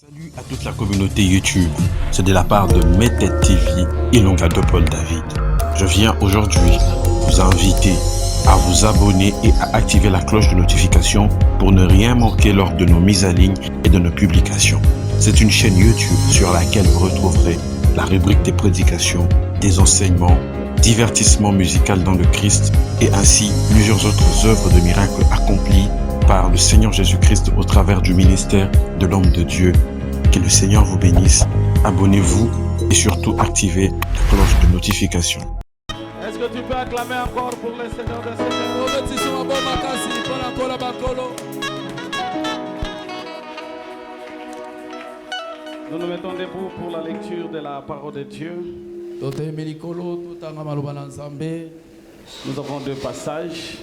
Salut à toute la communauté YouTube, c'est de la part de Meted TV et l'oncle de Paul David. Je viens aujourd'hui vous inviter à vous abonner et à activer la cloche de notification pour ne rien manquer lors de nos mises à ligne et de nos publications. C'est une chaîne YouTube sur laquelle vous retrouverez la rubrique des prédications, des enseignements, divertissement musical dans le Christ et ainsi plusieurs autres œuvres de miracles accomplies par le Seigneur Jésus-Christ au travers du ministère de l'homme de Dieu. Que le Seigneur vous bénisse, abonnez-vous et surtout activez la cloche de notification. Est-ce que tu peux acclamer encore pour le Seigneur des Seigneurs? Nous nous mettons debout pour la lecture de la parole de Dieu. Nous avons deux passages.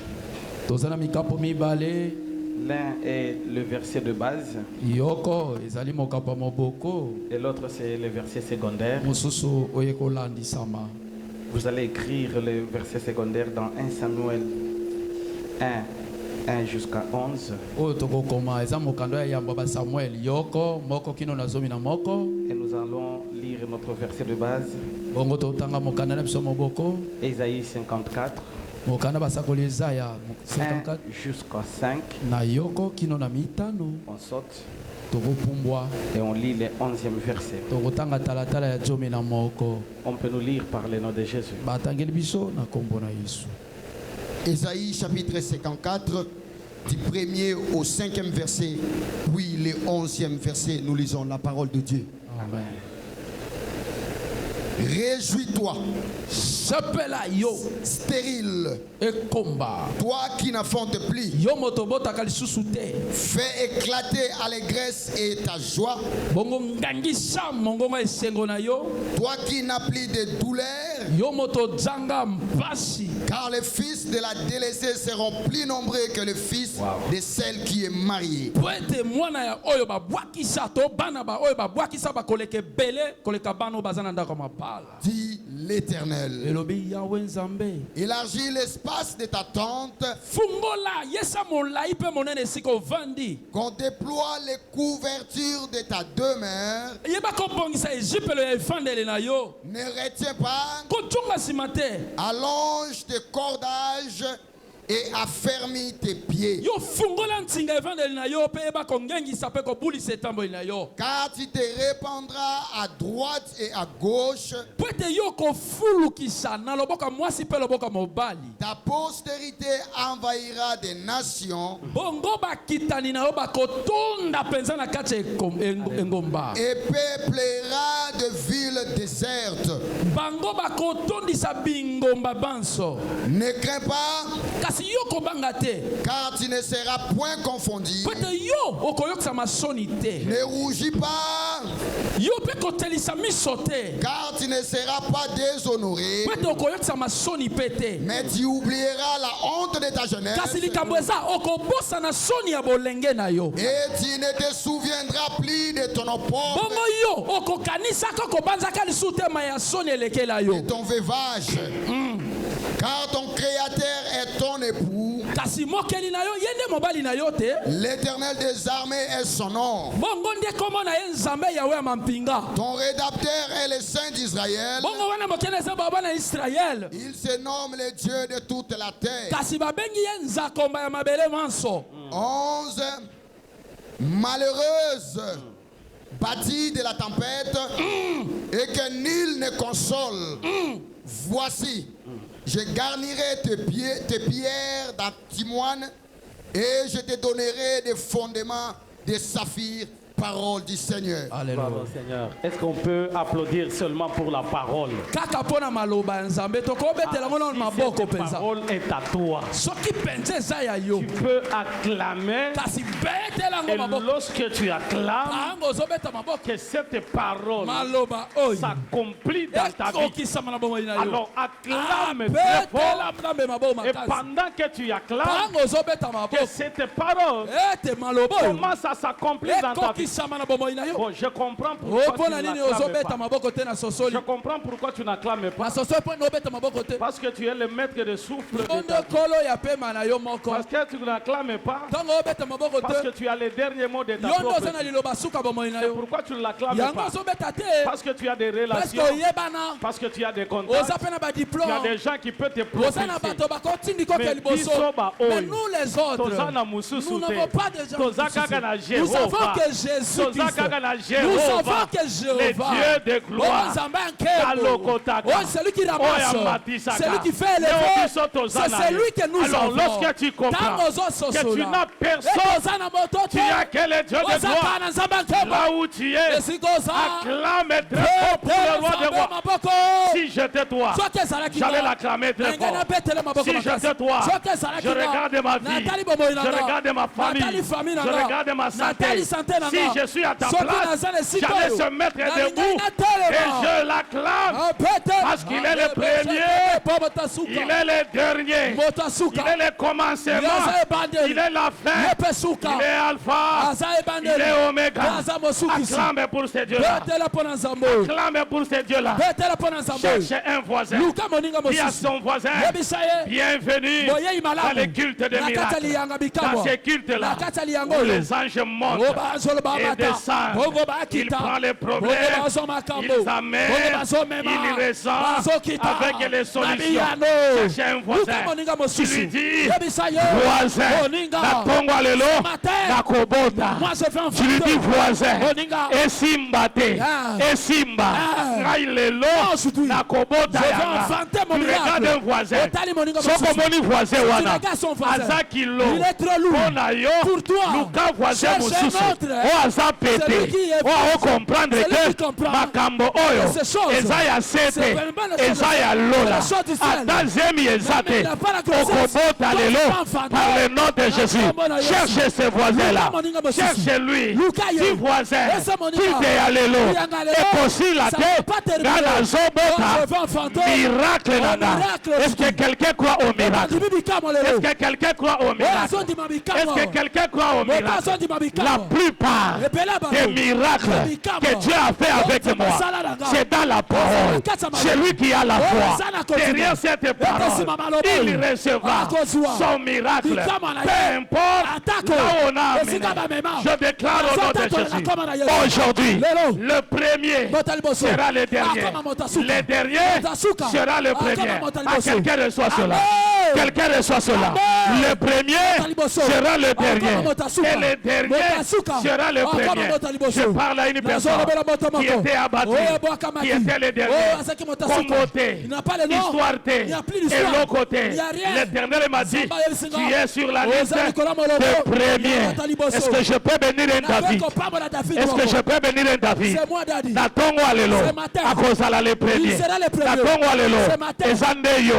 L'un est le verset de base et l'autre c'est le verset secondaire. Vous allez écrire le verset secondaire dans 1 Samuel 1 jusqu'à 11. Et nous allons lire notre verset de base. Ésaïe 54. 1 jusqu'à 5. On saute et on lit le 11e verset. On peut nous lire par le nom de Jésus. Ésaïe chapitre 54, du 1er au 5e verset, puis le 11e verset, nous lisons la parole de Dieu. Amen. Réjouis-toi, stérile, toi qui n'enfantes plus, fais éclater allégresse et ta joie, toi qui n'as plus de douleur, car les fils de la délaissée seront plus nombreux que les fils de celle qui est mariée. Dit l'Éternel. Élargis l'espace de ta tente, qu'on déploie les couvertures de ta demeure. Ne retiens pas, allonge tes cordages et affermis tes pieds. Car tu te répandras à droite et à gauche. Ta postérité envahira des nations et peuplera de villes désertes. Ne crains pas, car tu ne seras point confondu. Ne rougis pas, car tu ne seras pas déshonoré. Mais tu oublieras la honte de ta jeunesse. Et tu ne te souviendras plus de ton opprobre et ton veuvage. Car ton créateur est ton époux. L'Éternel des armées est son nom. Ton rédacteur est le Saint d'Israël. Il se nomme le Dieu de toute la terre. 11. Malheureuse, bâtie de la tempête, et que nul ne console. Voici, je garnirai tes pierres d'antimoine et je te donnerai des fondements de saphir. Parole du Seigneur. Alléluia. Seigneur. Est-ce qu'on peut applaudir seulement pour la parole? Cette parole est à toi. Tu peux acclamer. Et lorsque tu acclames, que cette parole s'accomplit dans ta vie. Alors acclame très fort. Et pendant que tu acclames, que cette parole commence à s'accomplir dans ta vie. Bon, je comprends pourquoi tu n'acclames pas. Je comprends pourquoi tu n'acclames pas. Parce que tu es le maître de souffle de ta vie. Parce que tu n'acclames pas. Parce que tu as les derniers mots de ta propre vie. C'est pourquoi tu ne l'acclames pas. Parce que tu as des relations. Parce que tu as des contacts. Il y a des gens qui peuvent te propulser. Mais nous les autres, nous n'avons pas de gens. Nous savons que Jésus, nous savons que Jéhovah, les dieux de gloire, c'est lui qui ramasse, c'est lui qui fait l'effort, c'est celui que nous avons. Alors lorsque tu comprends que tu n'as personne, tu as que le Dieu de gloire, là où tu es, acclame très fort pour le roi des rois. Si j'étais toi, j'allais l'acclamer très fort. Si j'étais toi, je regarde ma vie, je regarde ma famille, je regarde ma santé. Si je suis à ta place, j'allais se mettre debout et je l'acclame parce qu'il est le premier, il est le dernier, il est le commencement, il est la fin, il est alpha, il est oméga. Acclame pour ces dieux-là. Acclame pour ces dieux-là. Cherche un voisin. Dis à son voisin, bienvenue dans les cultes de miracles. Dans ces cultes-là, où les anges montent et descendent, il prend les problèmes, il amène, il résout avec les solutions. Cherche un voisin. Tu lui dis, voisin, Natongo lelo, Nakobota. Tu lui dis, voisin, Esimbate, Esimba, Railelo, Nakobota. Tu regardes un voisin. Sokomoni voisin wana. Azakilo. Onayo. Luka voisin mususu. O azapete. O comprendre que makambo oyo. Ezaya sete. Ezaya lola. Atazemi ezate. Okobota lelo. Par le nom de Jésus. Cherchez ce voisin-là. Cherchez-lui. Si voisin. Si te alelo. Et aussi la tête. Gana zobota. Miracle nana. Est-ce que quelqu'un croit au miracle? Est-ce que quelqu'un croit au miracle? Est-ce que quelqu'un croit au miracle? La plupart des miracles que Dieu a fait avec moi, c'est dans la parole. C'est lui qui a la foi. Derrière cette parole, il recevra son miracle. Peu importe là où on a amené. Je déclare au nom de Jésus. Aujourd'hui, le premier sera le dernier. Le dernier sera le premier. Quelqu'un reçoit cela. Quelqu'un reçoit cela. Le premier sera le dernier. Et le dernier sera le premier. Je parle à une personne qui était abattue, qui était le dernier. Comboté, histoireté, et l'autre côté. L'Éternel m'a dit, tu es sur la liste des premiers. Est-ce que je peux bénir un David? Est-ce que je peux bénir un David? Natongo alelo. À cause de les premiers. Natongo alelo. Ezandeyo.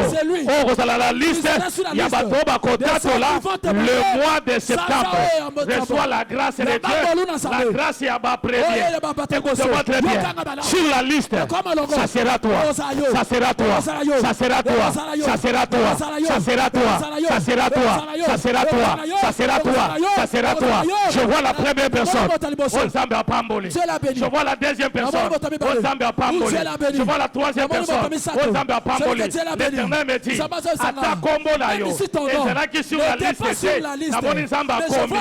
Oh, cause la liste. Yabatoba Kotato là. Le mois de septembre reçoit la grâce de Dieu. La grâce Yaba premier. Écoute-moi très bien. Sur la liste, ça sera toi. Ça sera toi. Ça sera toi. Ça sera toi. Ça sera toi. Ça sera toi. Ça sera toi. Ça sera toi. Ça sera toi. Je vois la première personne. Ozamba Pamboli. Je vois la deuxième personne. Ozamba Pamboli. Je vois la troisième personne. Ozamba Pamboli. L'Éternel me dit, Ata Kombo na yo. Et c'est là qui sur la liste. Namoni Zamba Kombi.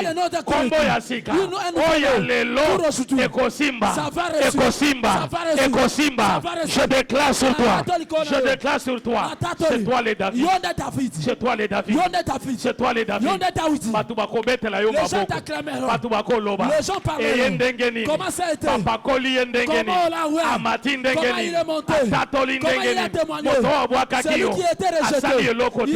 Kombo ya Sika. Oya Lelo. Ekosimba. Ekosimba. Ekosimba. Je déclare sur toi. Je déclare sur toi. C'est toi les David. C'est toi les David. C'est toi les David. Batubako betela yo maboko. Batubako loba. Et yendengeni. Papa Koli yendengeni. Amati ndengeni. Tatoli ndengeni. Moto abwakakio. Asali elokote.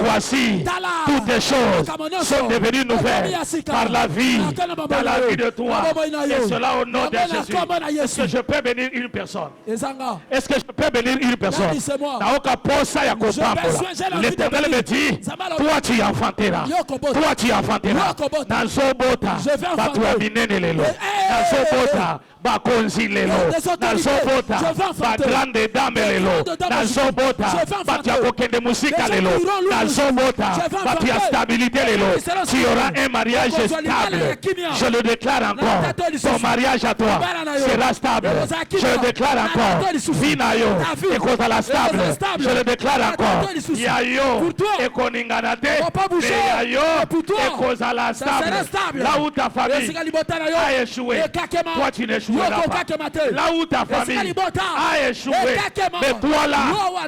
Voici, toutes les choses sont devenues nouvelles par la vie, dans la vie de toi. Et cela au nom de Jésus. Est-ce que je peux bénir une personne? Est-ce que je peux bénir une personne? L'Éternel me dit, toi tu enfanteras. Toi tu enfanteras. Nazobota, batuamine lelo. Nazobota, bakonzi lelo. Nazobota, bagrande dame lelo. Nazobota, batiakokende musika lelo. Nazobota, batia stabilité lelo. Tu auras un mariage stable. Je le déclare encore. Ton mariage à toi sera stable. Je le déclare encore. Vinayo, ekozala stable. Je le déclare encore. Yayo, ekoninganate. Yayo, ekozala stable. Là où ta famille a échoué, toi tu n'échoueras pas. Là où ta famille a échoué, mais toi là,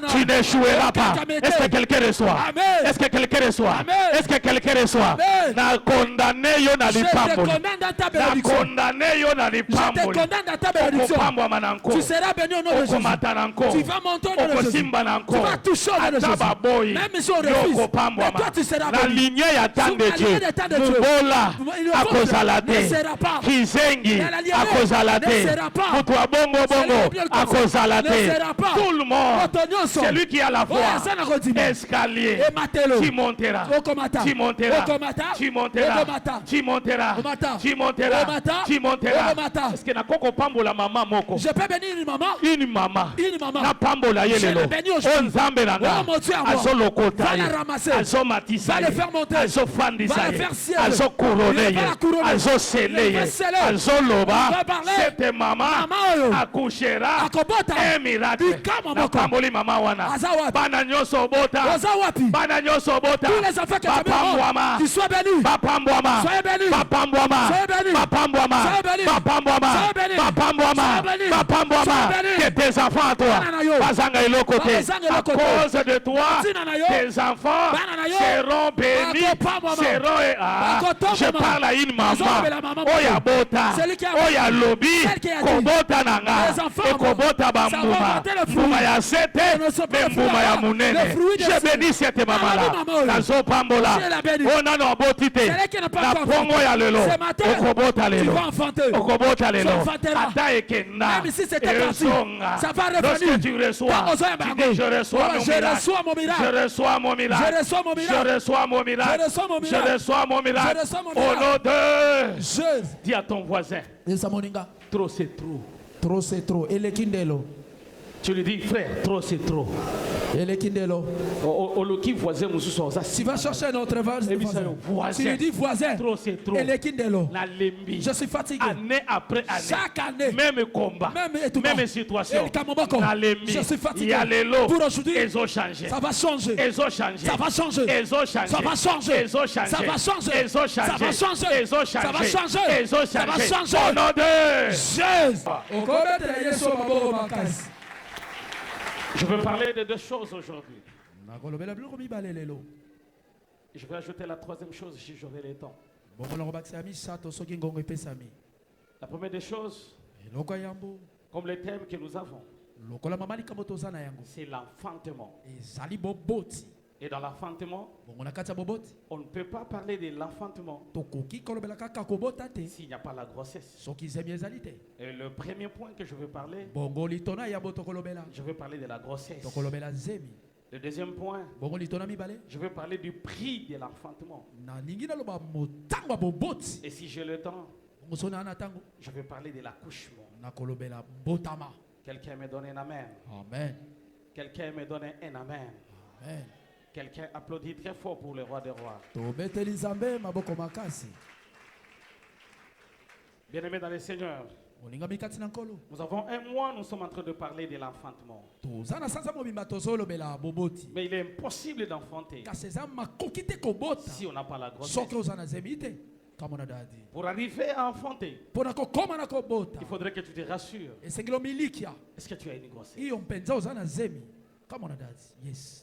tu n'échoueras pas. Est-ce que quelqu'un reçoit? Est-ce que quelqu'un reçoit? Est-ce que quelqu'un reçoit? Na condamné yo na lipamboli. Na condamné yo na lipamboli. Tu seras béni au nom de Jésus. Tu vas monter au nom de Jésus. Tu vas toucher au nom de Jésus. Même si on refuse, mais toi tu seras béni. La lignée attend de Dieu. Mubola akozalate. Kizengi akozalate. Mutwa bongo bongo akozalate. Tout le monde, celui qui a la foi, escalier, tu monteras. Tu monteras. Tu monteras. Tu monteras. Tu monteras. Tu monteras. Est-ce que na koko pambola maman moko? Je peux bénir une maman. Une maman. Une maman. Na pambola yelelo. Onzambe nanga. Azo lokota. Va la ramasser. Azo matisa. Va le faire monter. Azo fandisa. Va le faire ciel. Azo couronner. Va la couronner. Azo sceller. Azo loba. Cette maman accouchera un miracle. Na pamboli mama wana. Bana nyoso bota. Bana nyoso bota. Tous les enfants que tu Bapambwama. tu sois béni. Bapambwama. Soyez béni. Bapambwama. Soyez béni. Bapambwama. Soyez béni. Bapambwama. Soyez béni. Bapambwama. Soyez béni. Bapambwama. Soyez béni. Que tes enfants à toi. Bazanga ilokote. À cause de toi, tes enfants seront bénis. Je parle à une maman. Oya bota. Oya lobi. Kobota nanga. Et kobota bambuma. Mbuma ya sete. Mbuma ya munene. Je bénis cette maman-là. Nazo pambola. Ona no botite. La pongo ya lelo. Okobota lelo. Okobota lelo. Ata ekenda. Ça va revenir. Lorsque tu reçois, tu dis je reçois mon miracle. Je reçois mon miracle. Je reçois mon miracle. Je reçois mon miracle. Je reçois mon miracle. Je reçois mon miracle. Je reçois mon Au nom de Jésus. Dis à ton voisin. Trop c'est trop. Trop c'est trop. Elekindelo. Tu lui dis frère, trop c'est trop. Elekindelo. Oloki voisin mususu oza. Tu vas chercher un autre voisin. Tu lui dis voisin. Trop c'est trop. Elekindelo. La lembi. Je suis fatigué. Année après année. Chaque année. Même combat. Même situation. La lembi. Je suis fatigué. Il y a les lots. Pour aujourd'hui. Ils ont changé. Ça va changer. Ils ont changé. Ça va changer. Ils ont changé. Ça va changer. Ils ont changé. Ça va changer. Ils ont changé. Ça va changer. Ils ont changé. Ça va changer. Ils ont changé. Ça va changer. Au nom de Jésus. Je veux parler de deux choses aujourd'hui. Je vais ajouter la troisième chose si j'aurai le temps. La première des choses, comme le thème que nous avons, c'est l'enfantement. Et dans l'enfantement, on ne peut pas parler de l'enfantement s'il n'y a pas la grossesse. Et le premier point que je veux parler, je veux parler de la grossesse. Le deuxième point, je veux parler du prix de l'enfantement. Et si j'ai le temps, je vais parler de l'accouchement. Quelqu'un me donne un amen. Amen. Quelqu'un me donne un amen. Amen. Quelqu'un applaudit très fort pour le roi des rois. Bien-aimés dans le Seigneur, nous avons un mois, nous sommes en train de parler de l'enfantement. Mais il est impossible d'enfanter si on n'a pas la grossesse. Pour arriver à enfanter, il faudrait que tu te rassures. Est-ce que tu as une grossesse?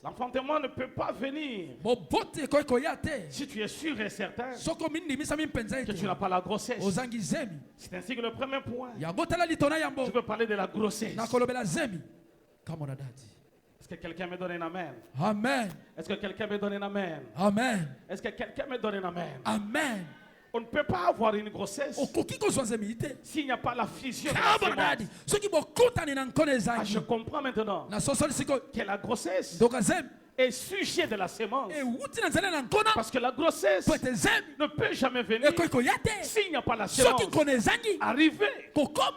L'enfantement ne peut pas venir si tu es sûr et certain que tu n'as pas la grossesse. C'est ainsi que le premier point, je veux parler de la grossesse. Est-ce que quelqu'un me donne un amen? Amen. Est-ce que quelqu'un me donne un amen? Amen. Est-ce que quelqu'un me donne un amen? Amen. On ne peut pas avoir une grossesse s'il n'y a pas la fusion de la sémence. Je comprends maintenant que la grossesse est sujet de la sémence. Parce que la grossesse ne peut jamais venir s'il n'y a pas la sémence. Arriver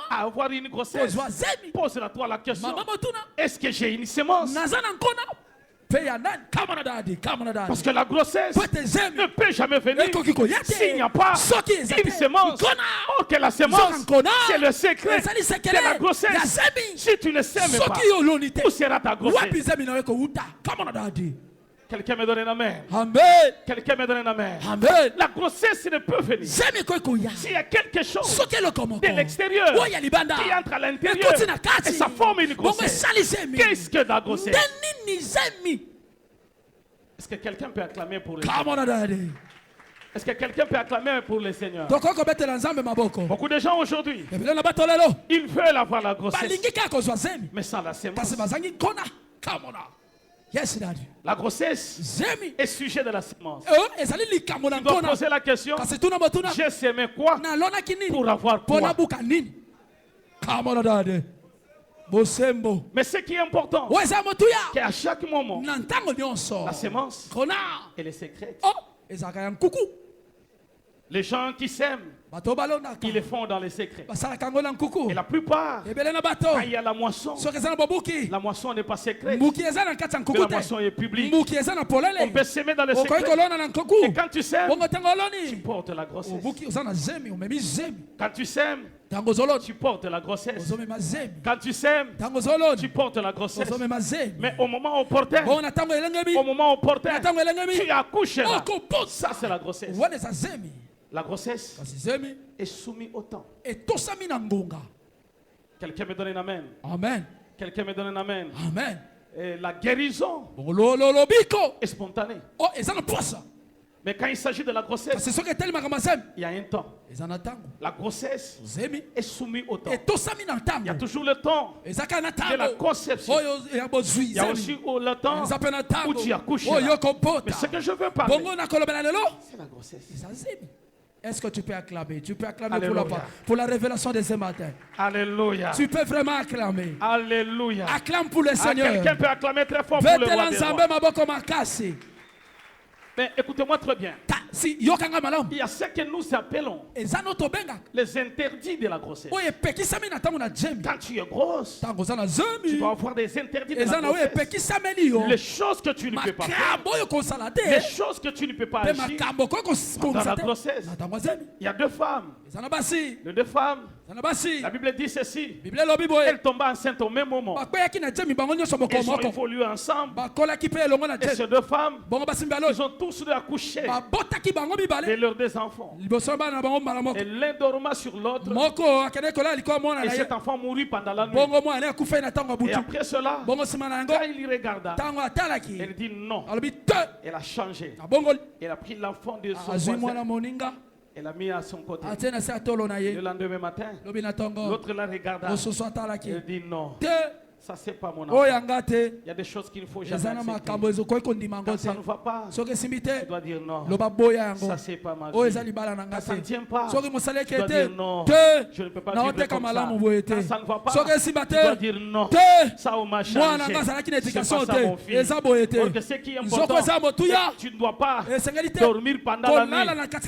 à avoir une grossesse, pose-toi la question, est-ce que j'ai une sémence? Parce que la grossesse ne peut jamais venir s'il n'y a pas une sémence. Oh, que la sémence, c'est le secret de la grossesse. Si tu ne sèmes pas, où sera ta grossesse? Quelqu'un me donne un amen. Amen. Quelqu'un me donne un amen. Amen. La grossesse ne peut venir s'il y a quelque chose de l'extérieur qui entre à l'intérieur et ça forme une grossesse. Qu'est-ce que la grossesse? Est-ce que quelqu'un peut acclamer pour le Seigneur? Est-ce que quelqu'un peut acclamer pour le Seigneur? Beaucoup de gens aujourd'hui, ils veulent avoir la grossesse, mais sans la sémence. Yes, Daddy. La grossesse est sujet de la sémence. Tu dois poser la question, j'ai sémé quoi pour avoir quoi? Mais ce qui est important, qu'à chaque moment, la sémence, elle est secrète. Les gens qui s'aiment, ils le font dans les secrets. Et la plupart, quand il y a la moisson n'est pas secrète. La moisson est publique. On peut s'aimer dans les secrets. Et quand tu sèmes, tu portes la grossesse. Quand tu sèmes, tu portes la grossesse. Quand tu sèmes, tu portes la grossesse. Mais au moment opportun, tu accouches là. Ça, c'est la grossesse. La grossesse est soumise au temps. Quelqu'un me donne un amen. Amen. Quelqu'un me donne un amen. Amen. Et la guérison est spontanée. Mais quand il s'agit de la grossesse, il y a un temps. La grossesse est soumise au temps. Il y a toujours le temps de la conception. Il y a aussi le temps où tu accouches. Mais ce que je veux parler, c'est la grossesse. Est-ce que tu peux acclamer? Tu peux acclamer pour la révélation de ce matin. Alléluia. Tu peux vraiment acclamer. Alléluia. Acclame pour le Seigneur. Quelqu'un peut acclamer très fort pour le roi des rois. Mais écoutez-moi très bien. Il y a ce que nous appelons les interdits de la grossesse. Quand tu es grosse, tu dois avoir des interdits de la grossesse. Les choses que tu ne peux pas faire, les choses que tu ne peux pas agir dans la grossesse. Il y a deux femmes. Les deux femmes, la Bible dit ceci. Elles tombent enceintes au même moment. Elles ont évolué ensemble. Et ces deux femmes, ils ont tous accouché de leurs deux enfants. Et l'un dorma sur l'autre. Et cet enfant mourut pendant la nuit. Et après cela, quand il y regarda, elle dit non. Elle a changé. Elle a pris l'enfant de son voisin. Elle l'a mis à son côté. Le lendemain matin, l'autre la regarda. Elle dit non. Ça, c'est pas mon enfant. Il y a des choses qu'il ne faut jamais accepter. Quand ça ne va pas, tu dois dire non. Ça, c'est pas ma vie. Quand ça ne tient pas, tu dois dire non. Je ne peux pas vivre comme ça. Quand ça ne va pas, tu dois dire non. Ça m'a changé. C'est pas ça mon fils. Parce que ce qui est important, tu ne dois pas dormir pendant la nuit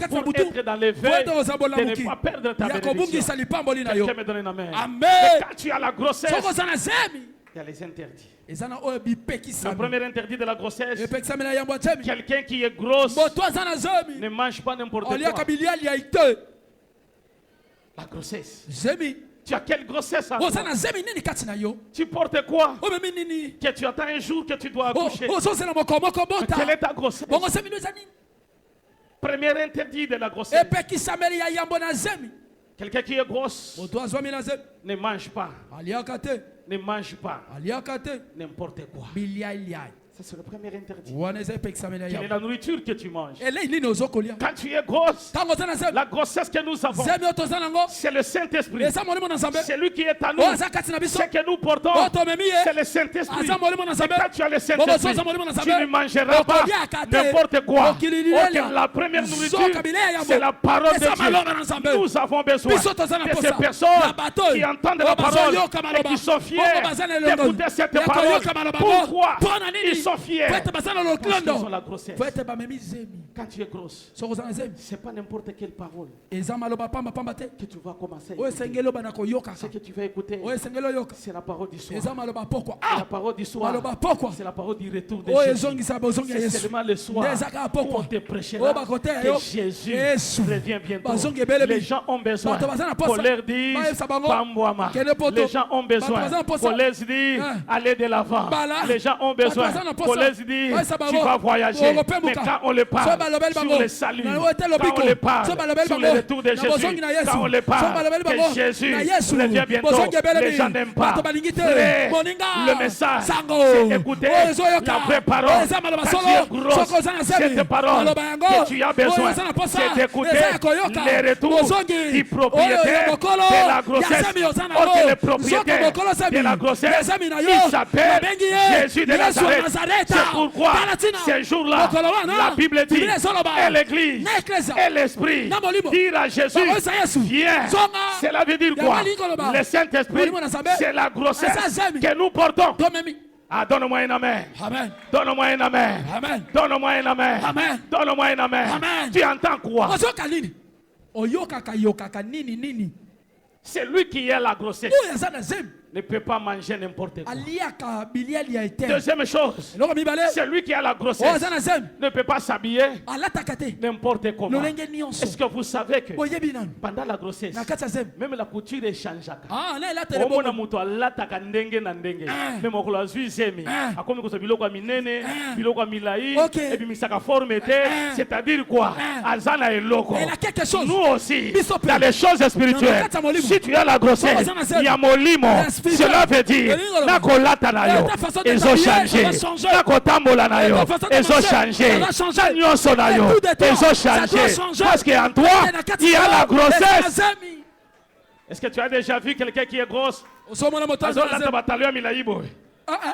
pour être dans les veilles et ne pas perdre ta bénédiction. Quelqu'un me donne un amen. Mais quand tu as la grossesse, il y a les interdits. Le premier interdit de la grossesse, quelqu'un qui est grosse ne mange pas n'importe quoi. La grossesse. Tu as quelle grossesse? Tu portes quoi? Que tu attends un jour que tu dois accoucher. Quelle est ta grossesse? Premier interdit de la grossesse. Quelqu'un qui est grosse ne mange pas. Ne mange pas n'importe quoi. Ça, c'est le premier interdit. Quelle est la nourriture que tu manges? Quand tu es grosse, la grossesse que nous avons, c'est le Saint-Esprit. C'est lui qui est à nous. Ce que nous portons, c'est le Saint-Esprit. Quand tu as le Saint-Esprit, tu ne mangeras pas n'importe quoi. La première nourriture, c'est la parole de Dieu. Nous avons besoin de ces personnes qui entendent la parole et qui sont fiers d'écouter cette parole. Pourquoi ils sont fiers? Parce qu'ils ont la grossesse. Quand tu es grosse, c'est pas n'importe quelle parole que tu vas commencer. Ce que tu vas écouter, c'est la parole du soir. La parole du soir, c'est la parole du retour de Jésus. C'est seulement le soir où on te prêchera que Jésus revient bientôt. Les gens ont besoin qu'on leur dise Pambouama. Les gens ont besoin qu'on leur dise allez de l'avant. Les gens ont besoin qu'on leur dise tu vas voyager. Mais quand on le parle sur le salut, quand on le parle sur le retour de Jésus, quand on le parle que Jésus revient bientôt, les gens n'aiment pas. Le message, c'est écouter la vraie parole. Quand tu es grosse, cette parole que tu as besoin, c'est d'écouter les retours du propriétaire de la grossesse. Or que le propriétaire de la grossesse, il s'appelle Jésus de Nazareth. C'est pourquoi ces jours-là, la Bible dit, et l'Église, et l'Esprit, dire à Jésus, viens. Cela veut dire quoi? Le Saint-Esprit, c'est la grossesse que nous portons. Ah, donne-moi un amen. Amen. Donne-moi un amen. Amen. Donne-moi un amen. Amen. Donne-moi un amen. Amen. Tu entends quoi? C'est lui qui est la grossesse. Ne peut pas manger n'importe quoi. Deuxième chose, c'est lui qui a la grossesse. Ne peut pas s'habiller n'importe comment. Est-ce que vous savez que pendant la grossesse, même la couture change. C'est-à-dire quoi? Nous aussi, dans les choses spirituelles, si tu as la grossesse, il y a mon limo. Cela veut dire nakolata nayo ils ont changé, nakotambola nayo ils ont changé, nyonso nayo ils ont changé, parce qu'en toi il y a la grossesse. Est-ce que tu as déjà vu quelqu'un qui est grosse?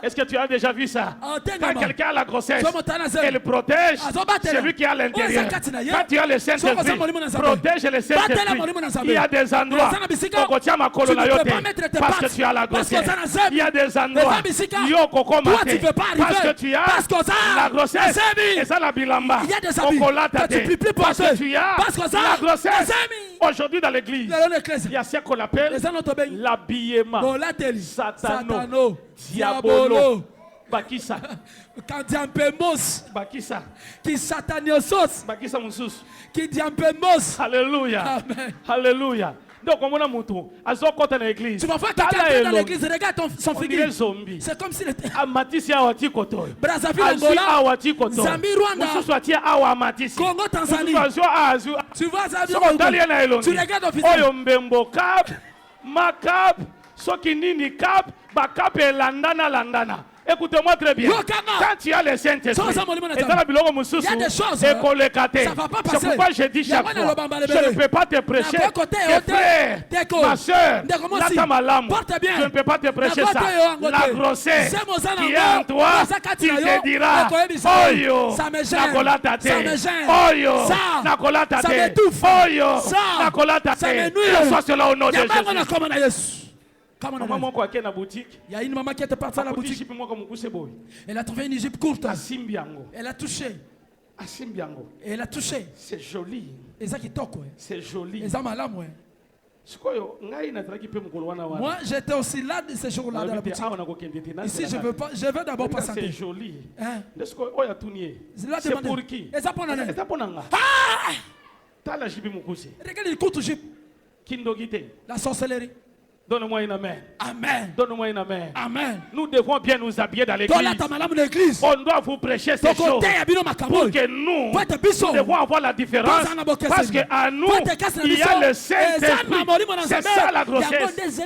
Est-ce que tu as déjà vu ça? Quand quelqu'un a la grossesse, elle protège celui qui est à l'intérieur. Quand tu as le Saint-Esprit, protège le Saint-Esprit. Il y a des endroits où tu parce que tu as la grossesse. Il y a des endroits parce que tu as la grossesse. Et ça la bilamba. Parce que tu as la grossesse. Aujourd'hui dans l'église, il y a ce qu'on appelle l'habillement. Satano. Diabolo. Bakisa. Kandiampemos. Bakisa. Qui sataniosos. Bakisa Moussous. Qui diampemos. Alléluia. Amen. Alléluia. Donc, comme on a moutou, dans l'église. Tu vas voir quelqu'un dans l'église, regarde son figure. C'est comme s'il était. Amatisi Awati Koto. Brazzaville, Angola. Awati Koto. Zambi, Rwanda. Congo, Tanzanie. Tu vois Zambi, Rwanda. Tu regardes officiellement. Oyembembo Cap, Macap, Sokinini Cap, Bakap et Landana. Écoutez-moi très bien. Quand tu as le Saint-Esprit, et dans la Bilogo Moussous, et c'est pourquoi je dis chaque fois, je ne peux pas te prêcher, tes frères, ma soeur, je ne peux pas te prêcher ça. La grossesse qui est en toi, tu te diras, Oyo, Nakola Tate, Oyo, Nakola Tate, Oyo, Nakola Tate. Que soit cela au nom de Jésus. Il y a une maman qui était partie à la boutique. Elle a trouvé une jupe courte. Elle a touché. Et elle a touché. C'est joli. Et ça qui toque. C'est joli. Et ça m'a l'âme. Moi j'étais aussi là de ce jour-là dans la boutique. Ici je veux d'abord passer. C'est joli. Hein? C'est pour qui? Et ça pour Nana. Regarde, il court jupe. La sorcellerie. Donne-moi une amen. Amen. Donne-moi une amen. Amen. Nous devons bien nous habiller dans l'église. On doit vous prêcher ces choses pour que nous devons avoir la différence. Parce qu'à nous, il y a le Saint-Esprit. C'est ça la grossesse.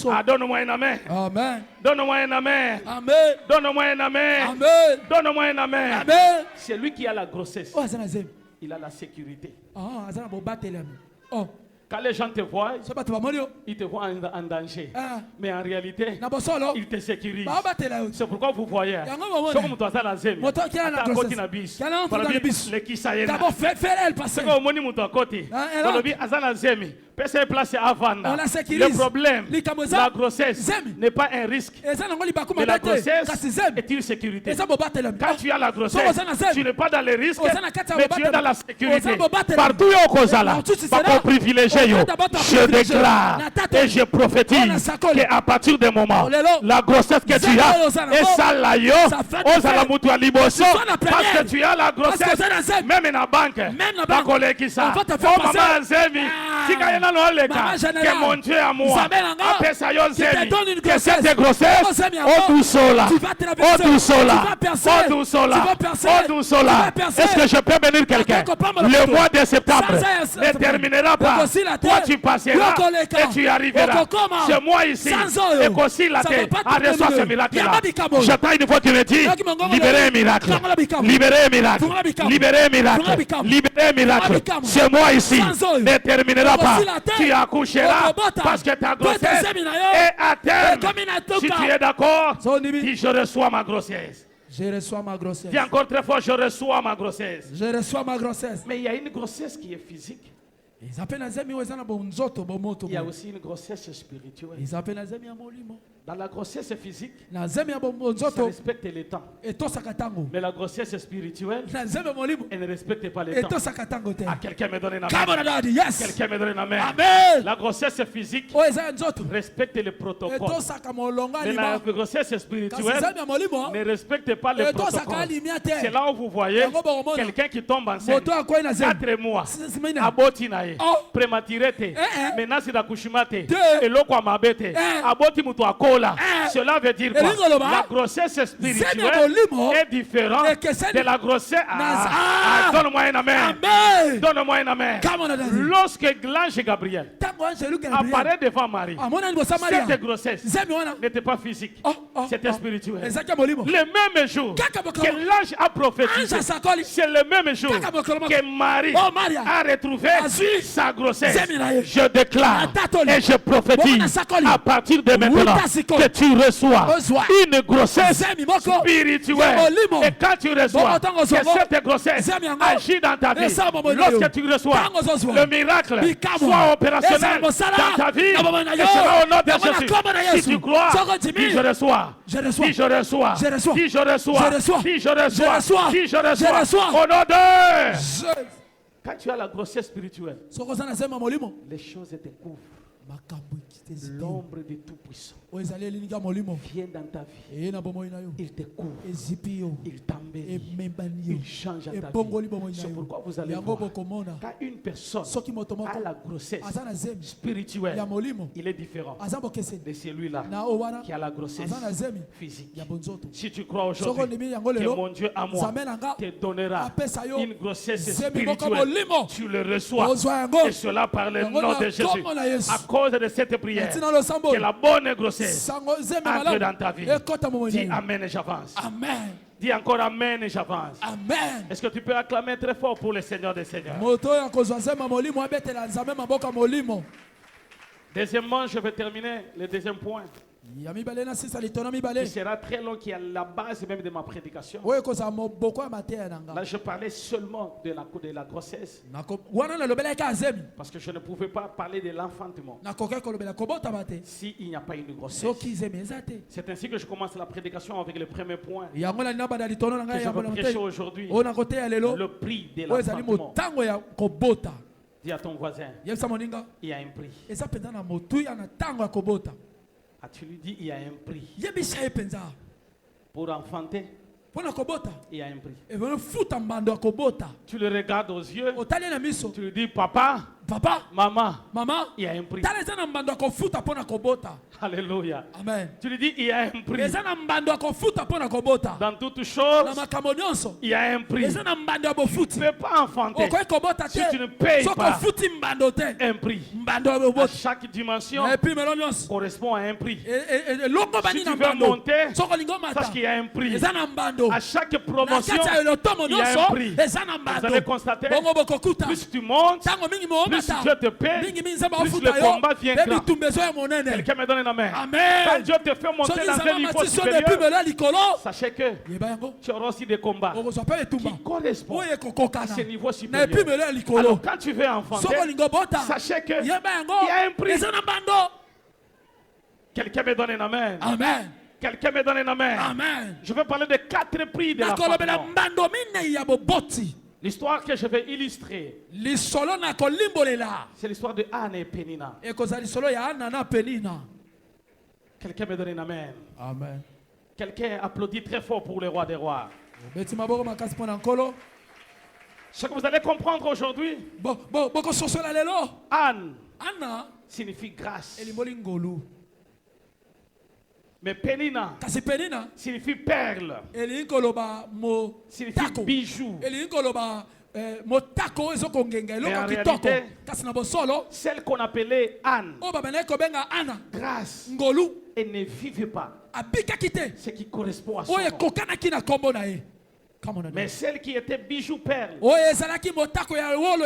Ah, donne-moi un amen. Amen. Donne-moi un amen. Amen. Donne-moi un amen. Amen. Donne-moi un amen. Amen. C'est lui qui a la grossesse. Il a la sécurité. Quand les gens te voient, ils te voient en danger. Mais en réalité, ils te sécurisent. C'est pourquoi vous voyez. Le problème, la grossesse n'est pas un risque. Mais la grossesse est une sécurité. Quand tu as la grossesse, tu n'es pas dans les risques, mais tu es dans la sécurité. Partout où Kozala, pas privilégié. Je déclare et je prophétise qu'à partir du moment, la grossesse que tu as, et ça la yo, parce que tu as la grossesse, même dans la banque, dans collègue qui ça, oh maman Zemi, si quand il y a que mon Dieu à moi, après ça yo Zemi, que cette grossesse, oh douceola, oh douceola, oh douceola, oh douceola. Est-ce que je peux bénir quelqu'un? Le mois de septembre ne terminera pas. Toi tu passeras et tu arriveras. C'est moi ici. Et qu'aussi la tête a reçu ce miracle-là. J'attends une fois que tu me dis, libérez un miracle. Libérez un miracle. Libérez un miracle. Libérez un miracle. C'est moi ici. Ne terminera pas. Tu accoucheras parce que ta grossesse est à terme. Si tu es d'accord, dis je reçois ma grossesse. Je reçois ma grossesse. Dis encore très fort, je reçois ma grossesse. Je reçois ma grossesse. Mais il y a une grossesse qui est physique. Il y a aussi une grossesse spirituelle. Dans la grossesse physique, ça respecte les temps. Mais la grossesse spirituelle, elle ne respecte pas les temps. Quelqu'un me donne un amen. Quelqu'un me donne un amen. La grossesse physique respecte les protocoles. Mais la grossesse spirituelle ne respecte pas les protocoles. C'est là où vous voyez quelqu'un qui tombe enceinte. 4 mois. Prématuré. Maintenant c'est d'accouchement. Et l'eau quoi m'abete. Aboti muto akola. Cela veut dire quoi? La grossesse spirituelle est différente de la grossesse. Donne-moi un amen. Donne-moi un amen. Lorsque l'ange Gabriel apparaît devant Marie, cette grossesse n'était pas physique, c'était spirituel. Le même jour que l'ange a prophétisé, c'est le même jour que Marie a retrouvé sa grossesse. Je déclare et je prophétise à partir de maintenant que tu reçois une grossesse spirituelle. Et quand tu reçois que cette grossesse agit dans ta vie, lorsque tu reçois le miracle soit opérationnel dans ta vie, et sera au nom de Jésus. Si tu crois, dis je reçois. Dis je reçois. Dis je reçois. Dis je reçois. Dis je reçois. Au nom de... Quand tu as la grossesse spirituelle, les choses te couvrent. L'ombre de Tout-Puissant vient dans ta vie. Il te couvre. Il t'embellit. Il change ta vie. C'est pourquoi vous allez voir, quand une personne a la grossesse spirituelle, il est différent de celui-là qui a la grossesse physique. Si tu crois aujourd'hui que mon Dieu à moi te donnera une grossesse spirituelle, tu le reçois. Et cela par le nom de Jésus. À cause de cette prière, que la bonne grossesse entre dans ta vie. Dis Amen et j'avance. Amen. Dis encore Amen et j'avance. Amen. Est-ce que tu peux acclamer très fort pour le Seigneur des Seigneurs? Deuxièmement, je vais terminer le deuxième point. Qui sera très long, qui est à la base même de ma prédication. Là, je parlais seulement de la grossesse. Parce que je ne pouvais pas parler de l'enfantement s'il n'y a pas une grossesse. C'est ainsi que je commence la prédication avec le premier point que je vais prêcher aujourd'hui. Le prix de l'enfantement. Dis à ton voisin, il y a un prix. Tu lui dis, il y a un prix. Pour enfanter, il y a un prix. Tu le regardes aux yeux. Tu lui dis, papa, Papa, maman, il y a un prix. Alléluia. Amen. Tu lui dis, il y a un prix. Dans toutes choses, il y a un prix. Tu ne peux pas enfanter si tu ne payes pas un prix. À chaque dimension correspond à un prix. Si tu veux monter, sache qu'il y a un prix. À chaque promotion, il y a un prix. Vous allez constater, plus tu montes, plus Dieu te paie, plus le combat vient grand. Quelqu'un me donne une main. Quand Dieu te fait monter dans un niveau supérieur, sachez que tu auras aussi des combats qui correspondent à ce niveau supérieur. Alors quand tu veux enfanter, sachez qu'il y a un prix. Quelqu'un me donne une amen. Amen. Quelqu'un me donne une amen. Amen. Je vais parler de 4 prix de la femme. L'histoire que je vais illustrer, c'est l'histoire de Anne et Pénina. Quelqu'un me donne une amen. Amen. Quelqu'un applaudit très fort pour le roi des rois. Ce que vous allez comprendre aujourd'hui, Anne signifie grâce. Mais Pénina signifie perle, signifie bijou. Mais en réalité, celle qu'on appelait Anne, grâce, elle ne vivait pas ce qui correspond à son nom. Mais celle qui était bijou perle,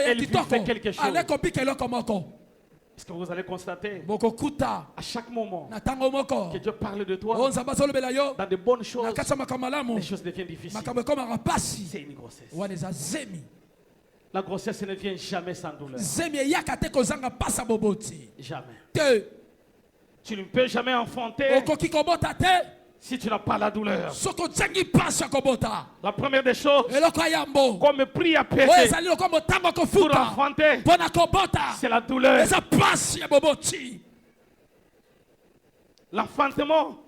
elle vivait quelque chose. Est-ce que vous allez constater à chaque moment que Dieu parle de toi, dans de bonnes choses, les choses deviennent difficiles. C'est une grossesse. La grossesse ne vient jamais sans douleur. Jamais. Tu ne peux jamais enfanter si tu n'as pas la douleur. La première des choses, comme prix à payer pour enfanter, c'est la douleur. L'enfantement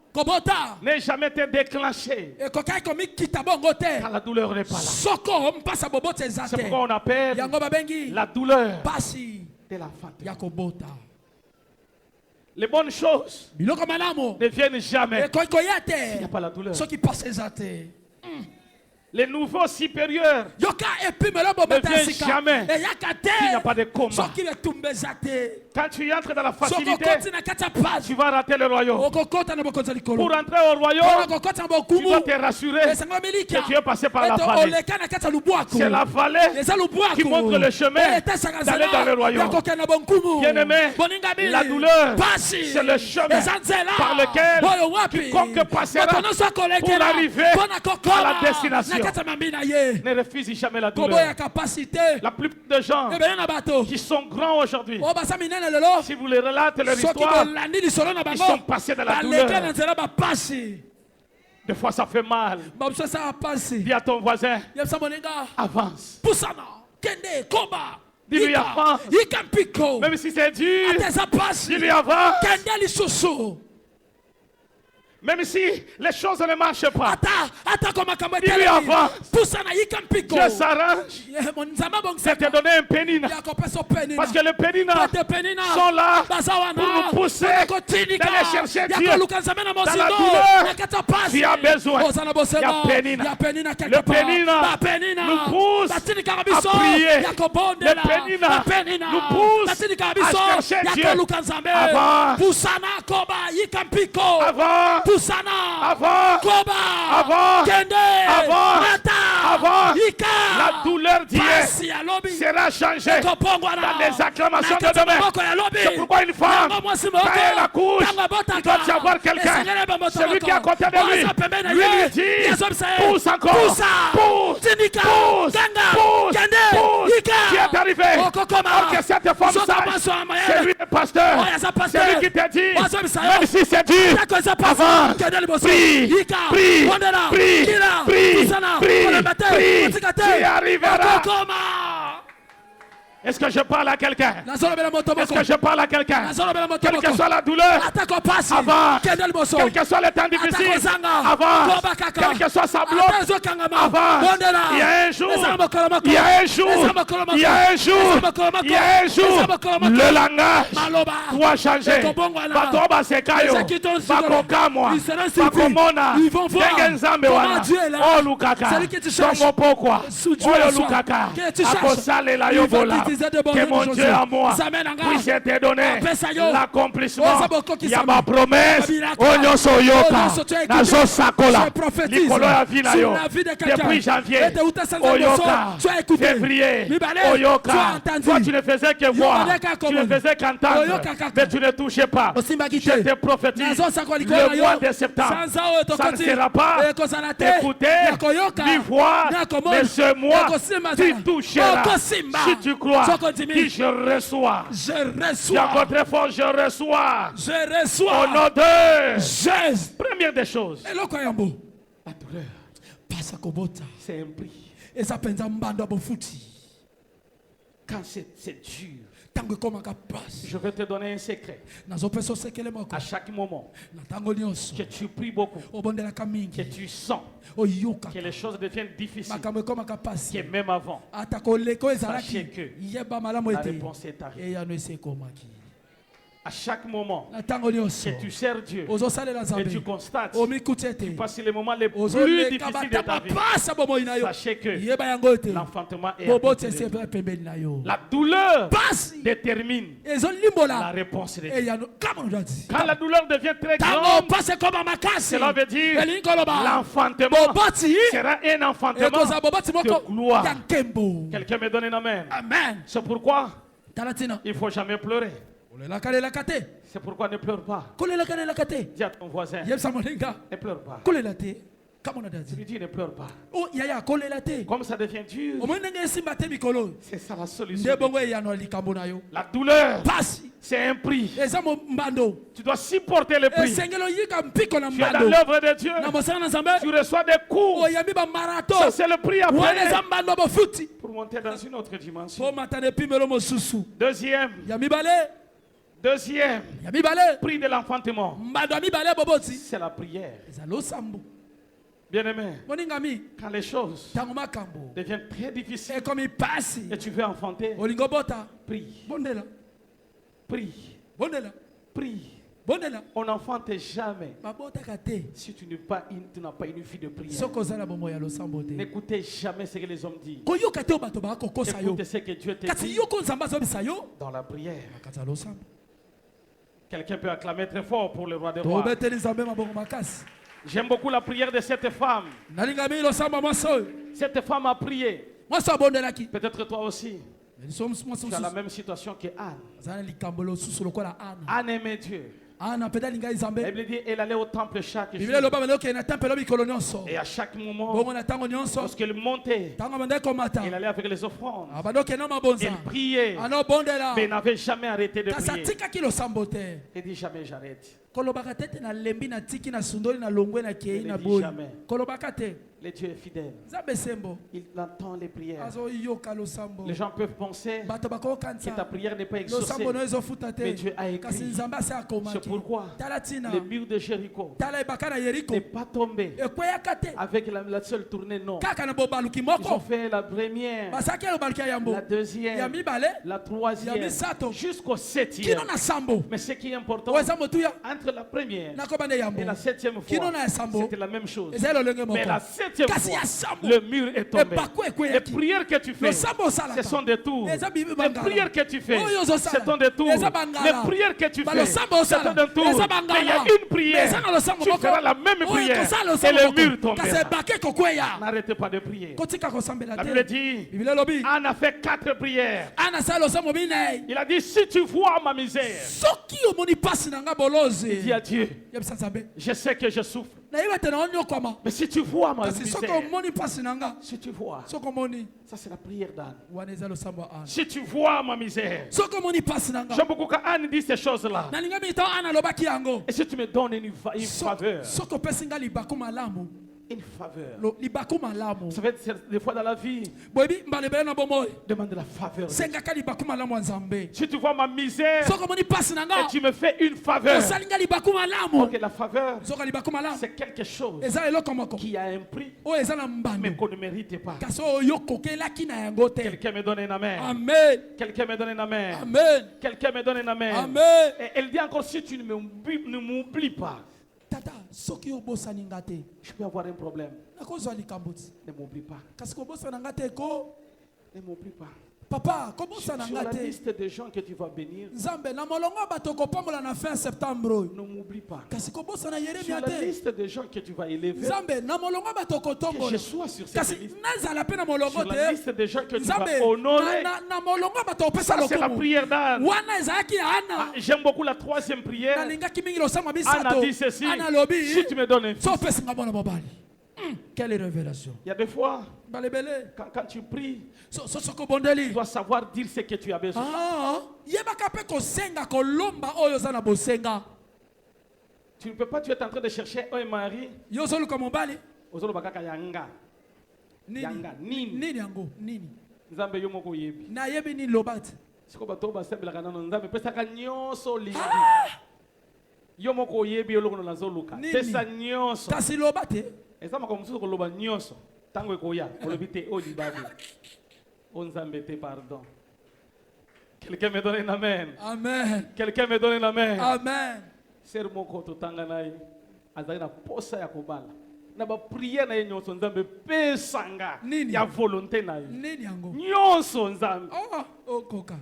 n'est jamais été déclenché quand la douleur n'est pas là. C'est pourquoi on appelle la douleur de l'enfantement. Les bonnes choses ne viennent jamais s'il n'y a pas la douleur. Les nouveaux supérieurs ne viennent jamais s'il n'y a pas de combat. Quand tu entres dans la facilité, tu vas rater le royaume. Pour entrer au royaume, tu dois te rassurer que tu es passé par la vallée. C'est la vallée qui montre le chemin d'aller dans le royaume. Bien-aimé, la douleur, c'est le chemin par lequel quiconque passera pour arriver à la destination. Ne refuse jamais la douleur. La plupart de gens qui sont grands aujourd'hui, si vous les relatez leur histoire, ils sont passés dans la douleur. Des fois ça fait mal. Dis à ton voisin, avance. Dis-lui avance. Même si c'est dur, dis-lui avance. Même si les choses ne marchent pas, il lui avance. Dieu s'arrange de te donner un pénina. Parce que les péninas sont là pour nous pousser d'aller chercher Dieu. Dans la douleur, tu as besoin. Il y a pénina. Le pénina nous pousse à prier. Le pénina nous pousse à chercher Dieu. Avant, la douleur d'hier sera changée dans les acclamations de demain. C'est pourquoi une femme, quand elle accouche, il doit y avoir quelqu'un. Celui qui est à côté de lui dit, pousse encore, pousse. Qui est arrivé? Alors que cette femme sache, c'est lui le pasteur. C'est lui qui te dit, même si c'est dur, avant, prie, tu y arriveras. Est-ce que je parle à quelqu'un? Est-ce que je parle à quelqu'un? Quelle que soit la douleur, avant. Quel que soit le temps difficile, avant. Quel que soit sa bloque, avant. Il y a un jour, il y a un jour, il y a un jour, il y a un jour, le langage doit changer. Batoba sekayo, bakokamwa, bakomona, dengenzambe wana, o lukaka, tomo pokwa, oyo lukaka, akosale la yobola. Que mon Dieu à moi puisse te donner l'accomplissement. Il y a ma promesse. Onyo soyoka. Nazo sakola. Nikolo ya vina yo. Depuis janvier. Oyoka. Février. Oyoka. Toi tu ne faisais que voir. Tu ne faisais qu'entendre. Mais tu ne touchais pas. Je te prophétise. Le mois de septembre. Ça ne sera pas écouter, ni voir. Mais ce mois, tu toucheras. Si tu crois. Dis je reçois. Je encore très fort, je reçois. Au nom de Jésus. Première des choses. La douleur. C'est un prix. Quand c'est dur, je vais te donner un secret. À chaque moment que tu pries beaucoup, que tu sens que les choses deviennent difficiles, que même avant, sachez que la réponse est arrivée. À chaque moment que tu sers Dieu et tu constates que tu passes les moments les plus difficiles de ta vie, sachez que l'enfantement est arrivé. La douleur détermine la réponse de Dieu. Quand la douleur devient très grande, cela veut dire l'enfantement sera un enfantement de gloire. Quelqu'un me donne un amen. C'est pourquoi il ne faut jamais pleurer. C'est pourquoi ne pleure pas. Dis à ton voisin, ne pleure pas. Tu lui dis ne pleure pas. Comme ça devient dur, c'est ça la solution. La douleur, c'est un prix. Tu dois supporter le prix. Tu es dans l'œuvre de Dieu. Tu reçois des coups. Ça c'est le prix à payer pour monter dans une autre dimension. Deuxième prix de l'enfantement, c'est la prière. Bien-aimé, quand les choses deviennent très difficiles et tu veux enfanter, prie. Prie. On n'enfante jamais si tu n'as pas une vie de prière. N'écoutez jamais ce que les hommes disent. Écoutez ce que Dieu te dit dans la prière. Quelqu'un peut acclamer très fort pour le roi des rois. J'aime beaucoup la prière de cette femme. Cette femme a prié. Peut-être toi aussi. Tu as la même situation que Anne. Anne aimait Dieu. La Bible dit elle allait au temple chaque jour. Et à chaque moment, lorsqu'elle montait, elle allait avec les offrandes. Elle priait, mais n'avait jamais arrêté de prier. Elle dit jamais j'arrête. Le Dieu est fidèle. Il entend les prières. Les gens peuvent penser que ta prière n'est pas exaucée. Mais Dieu a écrit. C'est pourquoi le mur de Jéricho n'est pas tombé avec la seule tournée, non. Ils ont fait la première, la deuxième, la troisième, jusqu'au septième. Mais ce qui est important, entre la première et la septième fois, c'était la même chose. Mais la septième fois, le mur est tombé. Les prières que tu fais, ce sont des tours. Les prières que tu fais, c'est ton détour. Les prières que tu fais, c'est ton détour. Mais il y a une prière, tu feras la même prière et le mur tombera. N'arrêtez pas de prier. La Bible dit, Anne a fait 4 prières. Il a dit, si tu vois ma misère, dis à Dieu, je sais que je souffre. Mais si tu vois ma misère, si tu vois, ça c'est la prière d'Anne. Si tu vois ma misère, j'aime beaucoup quand Anne dit ces choses-là. Et si tu me donnes une faveur, une faveur. Ça va être des fois dans la vie. Demande la faveur. Si tu vois ma misère et tu me fais une faveur. Ok, la faveur, c'est quelque chose qui a un prix, mais qu'on ne mérite pas. Quelqu'un me donne un amen. Amen. Quelqu'un me donne un amen. Amen. Quelqu'un me donne un amen. Amen. Et elle dit encore, si tu ne m'oublies pas, je peux avoir un problème. Ne m'oublie pas. Ne m'oublie pas. Papa, comment ça sur la liste des gens que tu vas bénir, ne m'oublie pas. Sur la liste des gens que tu vas élever, que je sois sur cette liste. Sur la liste des gens que tu vas honorer. Ça, c'est la prière d'Anne. J'aime beaucoup la troisième prière. Anne a dit ceci: si tu me donnes un fils. Quelle révélation. Il y a des fois, quand tu pries, tu dois savoir dire ce que tu as besoin. Tu ne peux pas, tu es en train de chercher un mari. Yanga nini nzambe yo moko yebi na yebi ni lobat siko bato basembelaka nano nzambe pesaka nyonso lingi yo moko yebi oloko na zoluka pesa nyonso kasi lobate eza mako mususu koloba nyonso tango ekoya olobi te olibabe o nzambe te pardon. Quelqu'un me donne un amen. Amen. Quelqu'un me donne un amen. Amen. Ser moko totanga naye azali na posa ya kobala na ba prière na nyonso nzambe pesanga ya volonté na ye nini yango nyonso nzambe. Oh koka.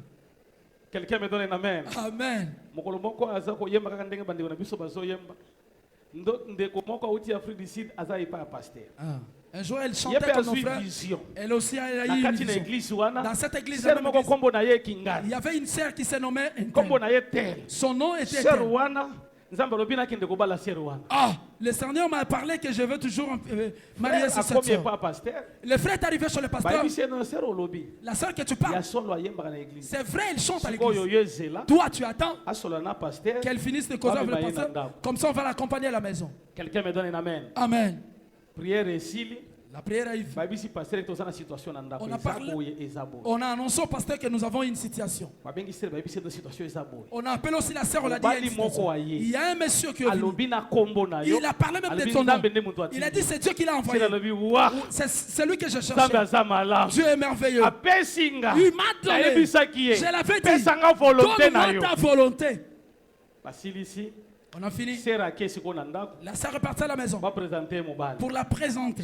Quelqu'un me donne un amen. Amen. Mokolo moko aza ko yemba kaka ndenge bandeko na biso bazo yemba ndeko moko auti Afrique du Sud aza epa ya pasteur. Un jour, elle chantait comme nos frères. Elle aussi a eu une vision. Dans cette église, il y avait une sœur qui se nommait son nom était le Seigneur m'a parlé que je veux toujours marier cette sœur. Le frère est arrivé sur le pasteur. La sœur que tu parles, c'est vrai, elle chante à l'église. Toi, tu attends qu'elle finisse de causer avec le pasteur. Comme ça, on va l'accompagner à la maison. Quelqu'un me donne un amen. Amen. Prière et s'il. La prière arrive. On a annoncé au pasteur que nous avons une situation. On a appelé aussi la sœur, on a dit il y a un monsieur qui est venu. Il a parlé même de ton nom. Il a dit c'est Dieu qui l'a envoyé. C'est lui que je cherchais. Dieu est merveilleux. Il m'a donné. Je l'avais dit. Donne-moi ta volonté. On a fini. La sœur est partie à la maison pour la présenter.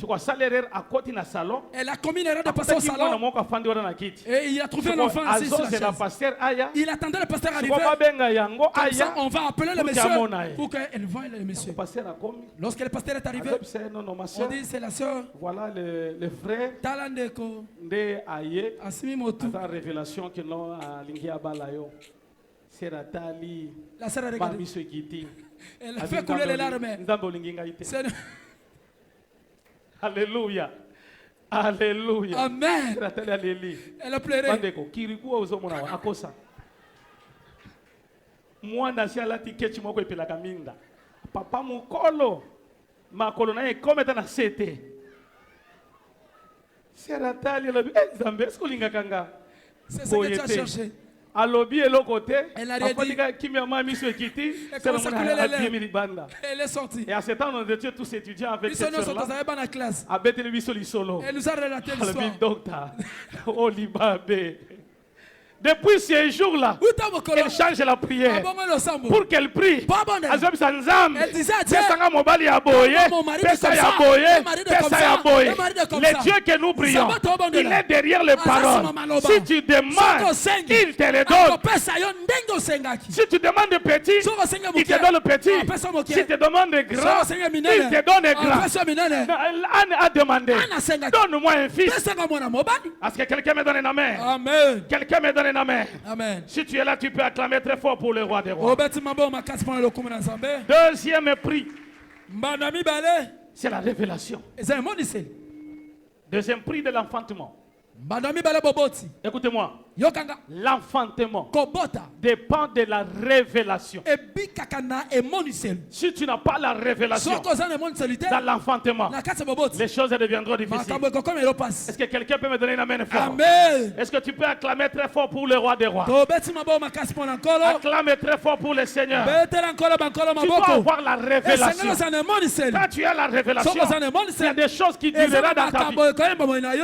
Elle a commis l'erreur de passer au salon. Et il a trouvé un enfant assis sur la chaise. Il attendait le pasteur arriver. Comme ça, on va appeler le monsieur pour qu'elle voie le monsieur. Lorsque le pasteur est arrivé, on dit c'est la sœur. Voilà le frère. Talandeko. Asimi Motu. La révélation que l'on a linké à Balayo. La sœur a regardé. Elle a fait couler les larmes. Alléluia. Alléluia. Amen. Elle a pleuré. Papa mukolo makolo na ekome ta na sete. Seratali lobi nzambe esikulinga kanga. C'est ce que tu as cherché. Alobi et l'autre côté, elle a dit, elle est sortie. Et à ce temps, nous étions tous étudiants avec cette sœur-là. Elle nous a relaté l'histoire. Depuis ces jours-là, elle change la prière pour qu'elle prie. Elle disait à Dieu, le Dieu que nous prions, il est derrière les paroles. Si tu demandes, il te le donne. Si tu demandes de petit, il te donne le petit. Si tu demandes de grand, il te donne le grand. Anne a demandé, donne-moi un fils. Est-ce que quelqu'un me donne un amen? Amen. Quelqu'un me donne un amen. Amen. Si tu es là, tu peux acclamer très fort pour le roi des rois. Deuxième Deuxième prix, c'est la révélation. Deuxième prix de l'enfantement. Écoutez-moi. L'enfantement dépend de la révélation. Si tu n'as pas la révélation dans l'enfantement, les choses deviendront difficiles. Est-ce que quelqu'un peut me donner une amen fort? Est-ce que tu peux acclamer très fort pour le roi des rois? Acclamer très fort pour le Seigneur. Tu dois avoir la révélation. Quand tu as la révélation, il y a des choses qui dureront dans ta vie.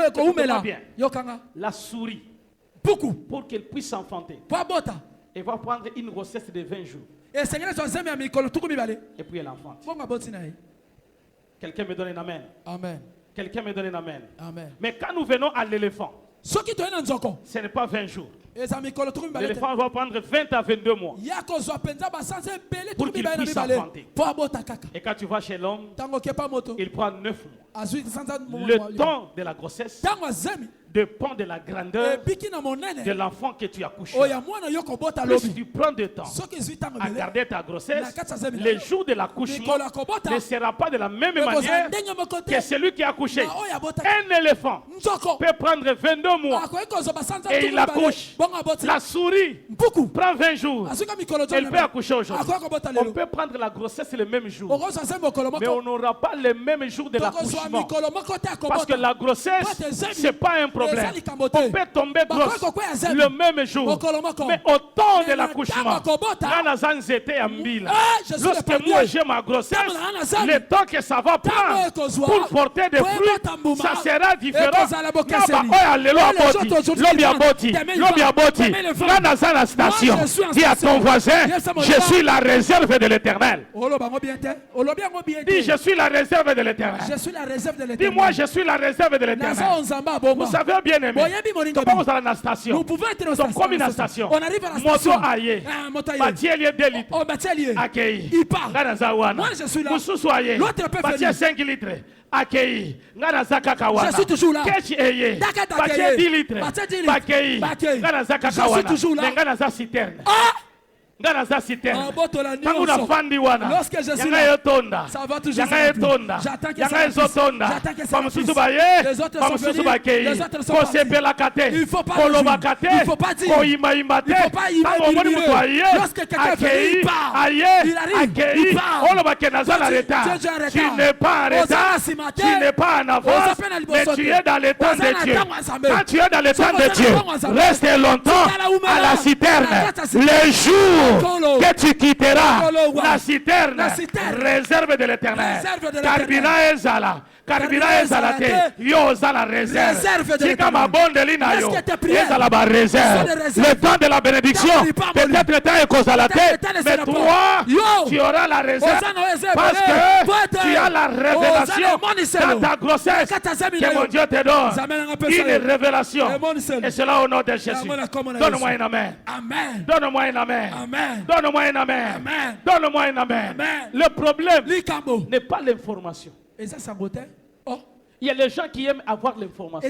Écoute-moi bien. La souris, pour qu'elle puisse s'enfanter, elle va prendre une grossesse de 20 jours. Et puis elle enfante. Quelqu'un me donne un amen. Amen. Quelqu'un me donne un amen. Amen. Mais quand nous venons à l'éléphant, ce n'est pas 20 jours. L'éléphant va prendre 20 à 22 mois pour qu'il puisse s'enfanter. Et quand tu vas chez l'homme, il prend 9 mois. Le temps de la grossesse dépend de la grandeur de l'enfant que tu as couché. Plus tu prends de temps à garder ta grossesse, le jour de l'accouchement ne sera pas de la même manière que celui qui a accouché. Un éléphant peut prendre 22 mois et il accouche. La souris prend 20 jours. Elle peut accoucher aujourd'hui. On peut prendre la grossesse le même jour, mais on n'aura pas le même jour de l'accouchement. Parce que la grossesse, ce n'est pas un problème. On peut tomber grosse le même jour. Mais au temps de l'accouchement, lorsque moi j'ai ma grossesse, le temps que ça va prendre pour porter des fruits, ça sera différent. Dis à ton voisin, je suis la réserve de l'Éternel. Dis, je suis la réserve de l'Éternel. Dis-moi, je suis la réserve de l'Éternel. Vous savez bien aimé, comment à la station? Nous pouvons être donc comme une station. On arrive à la station. Moto aïe. Batielier 2 litres. Batielier. Accueilli. Il part. Moi je suis là. L'autre peut venir. 5 litres. Accueilli. Je suis toujours là. Kechi eye. Batielier 10 litres. Accueilli. Je suis toujours là. Ngana citerne. Lorsque je suis là, ça va toujours j'attends que ça les autres sont venus, les autres sont partis. Il faut pas dire, il faut pas imaginer. Lorsque quelqu'un vient, il part, il arrive, il part. Tu n'es pas en retard, tu n'es pas en avance, mais tu es dans le temps de Dieu. Quand tu es dans le temps de Dieu, reste longtemps à la citerne. Le jour que tu quitteras la citerne, réserve de l'Éternel. Carburant est là. Carburant est la terre. Yo za la réserve. Si comme ma bonne lina yo, est à la réserve. Le temps de la bénédiction, peut-être le temps est cause à la terre, mais toi, tu auras la réserve parce que tu as la révélation dans ta grossesse que mon Dieu te donne. Une révélation. Et cela au nom de Jésus. Donne-moi un amen. Donne-moi un amen. Donne-moi un amen. Donne-moi un amen. Le problème n'est pas l'information. Il y a les gens qui aiment avoir l'information.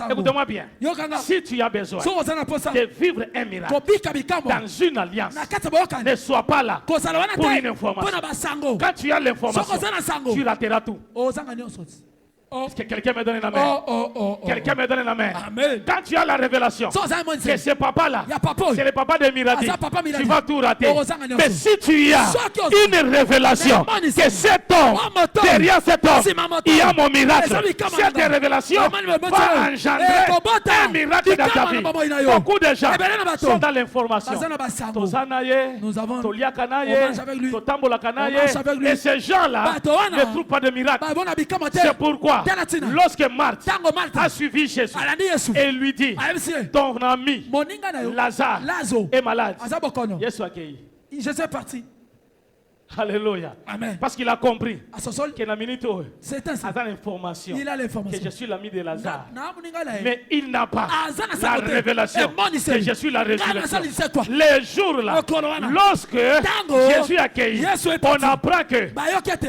Écoute-moi bien. Si tu as besoin de vivre un miracle dans une alliance, ne sois pas là pour une information. Quand tu as l'information, tu rateras tout. Est-ce que quelqu'un me donne un amen? Quelqu'un me donne un amen. Quand tu as la révélation que ce papa-là, c'est le papa de Miradi, tu vas tout rater. Mais si tu as une révélation que cet homme, derrière cet homme, il y a mon miracle, cette révélation va engendrer un miracle dans ta vie. Beaucoup de gens sont dans l'information. Nous avons et ces gens-là ne trouvent pas de miracle. C'est pourquoi lorsque Marthe a suivi Jésus et lui dit, ton ami Lazare est malade, je suis parti. Alléluia. Amen. Parce qu'il a compris que la minute il a l'information que je suis l'ami de Lazare. Mais il n'a pas la révélation que je suis la résurrection. Les jours là, lorsque Jésus a accueilli, on apprend que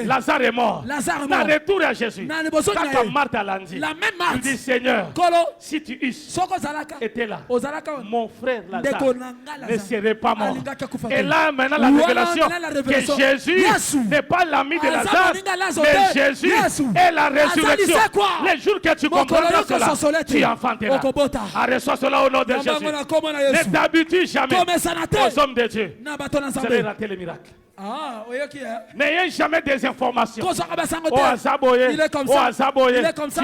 Lazare est mort. La retour à Jésus. Quand Marthe a dit, il dit, Seigneur, si tu étais là, mon frère Lazare ne serait pas mort. Et là maintenant la révélation que Jésus n'est pas l'ami de Lazare, mais Jésus est la résurrection. Les jours que tu comprendras cela, tu enfanteras. Reçois cela au nom de Jésus. Ne t'habitue jamais aux hommes de Dieu. Vous allez rater le miracle. N'ayez jamais des informations. Il est comme ça. Tu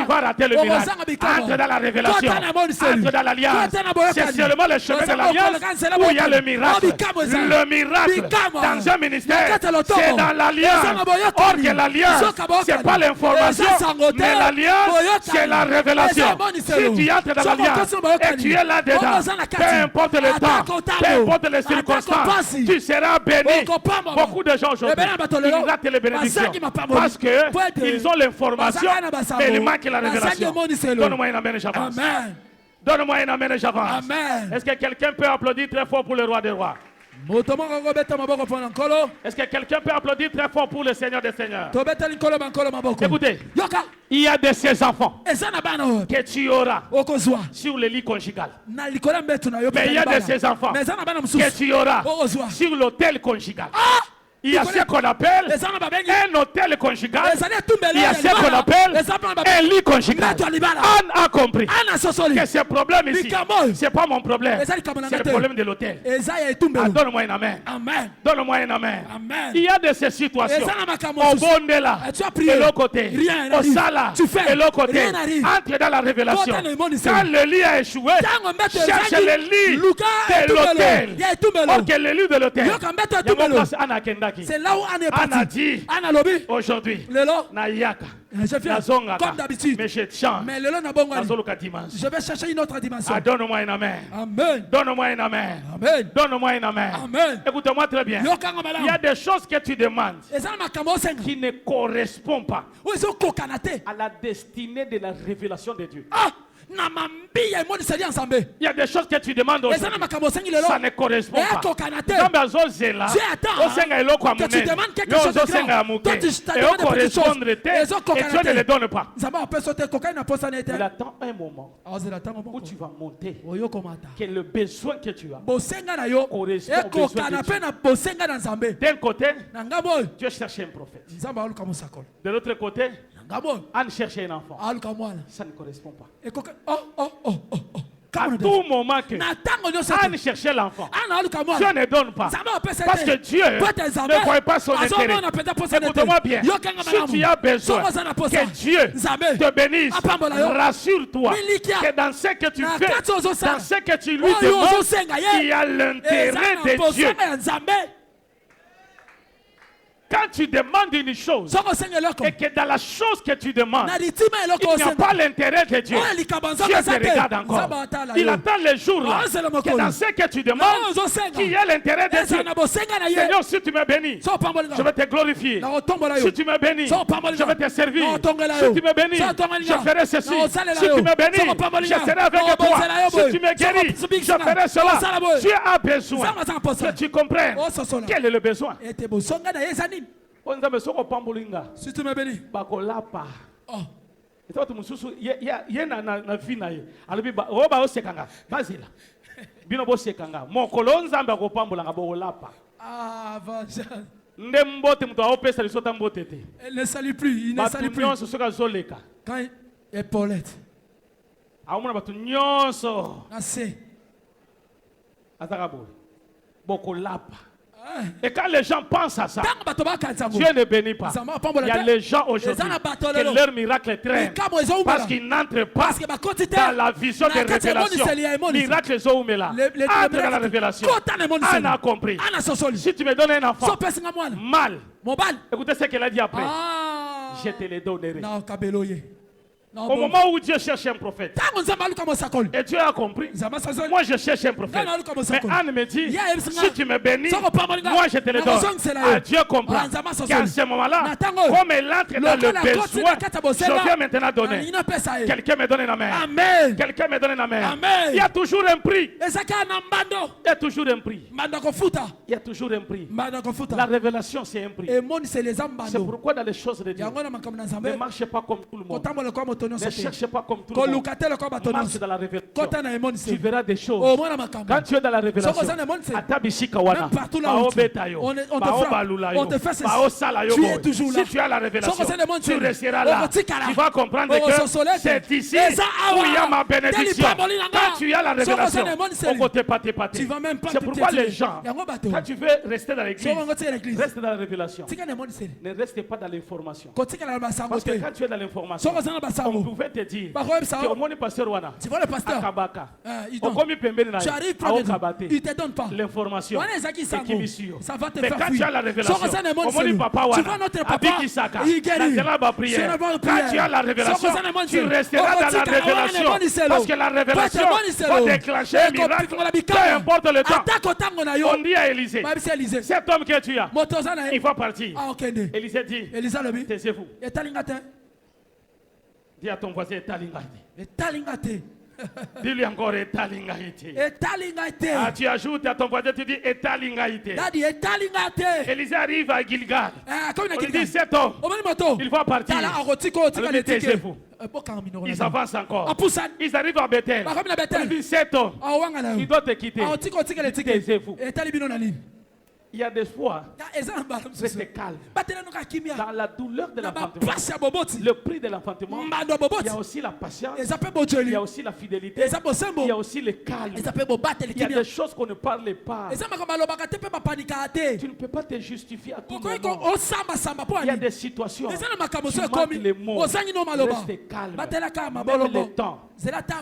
vas rater le miracle. Entre dans la révélation. Entre dans l'alliance. C'est seulement le chemin de l'alliance où il y a le miracle. Le miracle dans un ministère, c'est dans l'alliance. Or que l'alliance, ce n'est pas l'information, mais l'alliance, c'est la révélation. Si tu entres dans l'alliance et tu es là-dedans, peu importe le temps, peu importe les circonstances, tu seras béni. Beaucoup de gens aujourd'hui, ils ratent les bénédictions parce qu'ils ont l'information, mais il manque la révélation. Donne-moi un amen et j'avance. Donne-moi un amen et j'avance. Est-ce que quelqu'un peut applaudir très fort pour le roi des rois? Est-ce que quelqu'un peut applaudir très fort pour le Seigneur des Seigneurs? Écoutez, il y a de ces enfants que tu auras sur le lit conjugal. Mais il y a de ces enfants que tu auras sur l'autel conjugal. Il y a ce qu'on appelle un hôtel conjugal. Il y a ce qu'on appelle un lit conjugal. On a compris que ce problème ici, ce n'est pas mon problème. C'est le problème de l'hôtel. Donne-moi un amen. Donne-moi un amen. Il y a de ces situations. Au bon de là, de l'autre côté. Au sala, de l'autre côté. Entre dans la révélation. Quand le lit a échoué, cherche le lit de l'hôtel. Ok, le lit de l'hôtel. Il y a mon place Anna Kenda. C'est là où Anna est partie. Anna dit aujourd'hui, comme d'habitude. Mais je chante. Mais je vais chercher une autre dimension. Donne-moi un amen. Amen. Donne-moi un amen. Amen. Donne-moi un amen. Amen. Écoute-moi très bien. Il y a des choses que tu demandes qui ne correspondent pas à la destinée de la révélation de Dieu. Il y a des choses que tu demandes aussi. Ça ne correspond pas. Que tu demandes quelque chose de grand. Toi, tu te demandes des petites choses. Et tu ne les donnes pas. Il attend un moment où tu vas monter. Que le besoin que tu as correspond au besoin de Dieu. D'un côté, Dieu cherche un prophète. De l'autre côté, Anne cherche un enfant. Ça ne correspond pas. À tout moment que Anne cherchait l'enfant, Dieu ne donne pas. Parce que Dieu ne voit pas son intérêt. Écoute-moi bien. Si tu as besoin que Dieu te bénisse, rassure-toi que dans ce que tu fais, dans ce que tu lui demandes, il y a l'intérêt de Dieu. Quand tu demandes une chose et que dans la chose que tu demandes, il n'y a pas l'intérêt de Dieu, Dieu te regarde encore. Il attend le jour là que dans ce que tu demandes, qu'il y ait l'intérêt de Dieu. Seigneur, si tu me bénis, je vais te glorifier. Si tu me bénis, je vais te servir. Si tu me bénis, je ferai ceci. Si tu me bénis, je serai avec toi. Si tu me guéris, je ferai cela. Dieu a besoin que tu comprennes quel est le besoin. Si tu me bénis, elle ne salue plus, il ne salue plus. Quand Paulette, et quand les gens pensent à ça, Dieu ne bénit pas. Il y a les gens aujourd'hui que leur miracle traîne parce qu'ils n'entrent pas dans la vision de révélation. Miracle Zoumela. Entre dans la révélation. On a compris. Si tu me donnes un enfant, mal. Écoutez ce qu'elle a dit après. Je te le donnerai. Au moment où Dieu cherche un prophète, et Dieu a compris, moi je cherche un prophète. Mais Anne me dit, si tu me bénis, moi je te le donne. Dieu comprend qu'à ce moment-là, comme elle entre dans le besoin, je viens maintenant donner. Quelqu'un me donne un amen. Quelqu'un me donne un amen. Il y a toujours un prix. Il y a toujours un prix. Il y a toujours un prix. La révélation, c'est un prix. C'est pourquoi dans les choses de Dieu, ne marchez pas comme tout le monde. Ne cherche pas comme tout le monde. Marche dans la révélation. Tu verras des choses. Quand tu es dans la révélation, on te fait ceci. Tu es toujours là. Si tu as la révélation, tu resteras là. Tu vas comprendre que c'est ici où il y a ma bénédiction. Quand tu as la révélation, c'est pourquoi les gens, quand tu veux rester dans l'église, reste dans la révélation. Ne reste pas dans l'information. Parce que quand tu es dans l'information, on pouvait te dire que au monde pasteur Wana, Akabaka, il te donne pas l'information. Ça va te mais faire quand tu as la révélation, au monde papa Wana, Abikisaka, quand tu as la révélation, tu resteras dans la révélation. Parce que la révélation va déclencher un miracle, peu importe le temps. On dit à Élisée, cet homme que tu as, il va partir. Élisée dit, taisez-vous. Dis à ton voisin, Etalingate. Dis-lui encore, Etalingate. Ah, tu ajoutes à ton voisin, tu dis Etalingate. Élisée arrive à Gilgal. On dit, cet homme, il va partir. Alors, taisez-vous. Ils avancent encore. Ils arrivent à Bethel. On dit, cet homme, il doit te quitter. Taisez-vous. Il y a des fois, restez calme. Dans la douleur de l'enfantement, le prix de l'enfantement, il y a aussi la patience, il y a aussi la fidélité, il y a aussi le calme. Il y a des choses qu'on ne parle pas. Tu ne peux pas te justifier à tout moment. Il y a des situations, tu manques les mots. Restez calme. Même le temps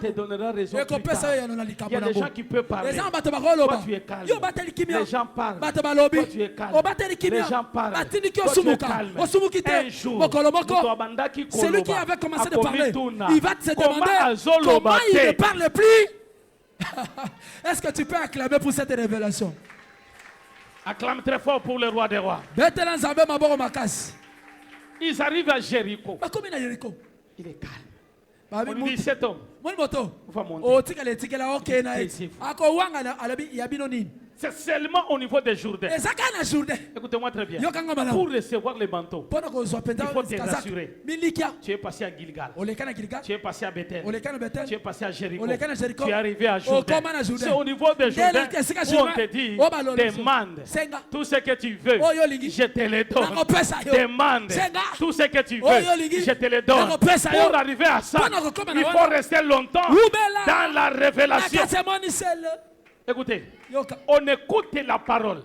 te donnera raison plus tard. Il y a des gens qui peuvent parler. Toi, tu es calme. Les gens parlent. Toi, tu es calme. Les gens parlent. Toi, tu es calme. Un jour, celui qui avait commencé de parler, il va te demander comment il ne parle plus. Est-ce que tu peux acclamer pour cette révélation? Acclame très fort pour le roi des rois. Ils arrivent à Jéricho. Il est calme. On dit, cet homme va monter. C'est seulement au niveau des Jourdains. Écoutez-moi très bien. Pour recevoir les manteaux, il faut te rassurer. Tu es passé à Gilgal. Tu es passé à Bethel. Tu es passé à Jéricho. Tu es arrivé à Jourdain. C'est au niveau des Jourdains où on te dit, demande tout ce que tu veux, je te le donne. Demande tout ce que tu veux, je te le donne. Pour arriver à ça, il faut rester longtemps dans la révélation. Écoutez, on écoute la parole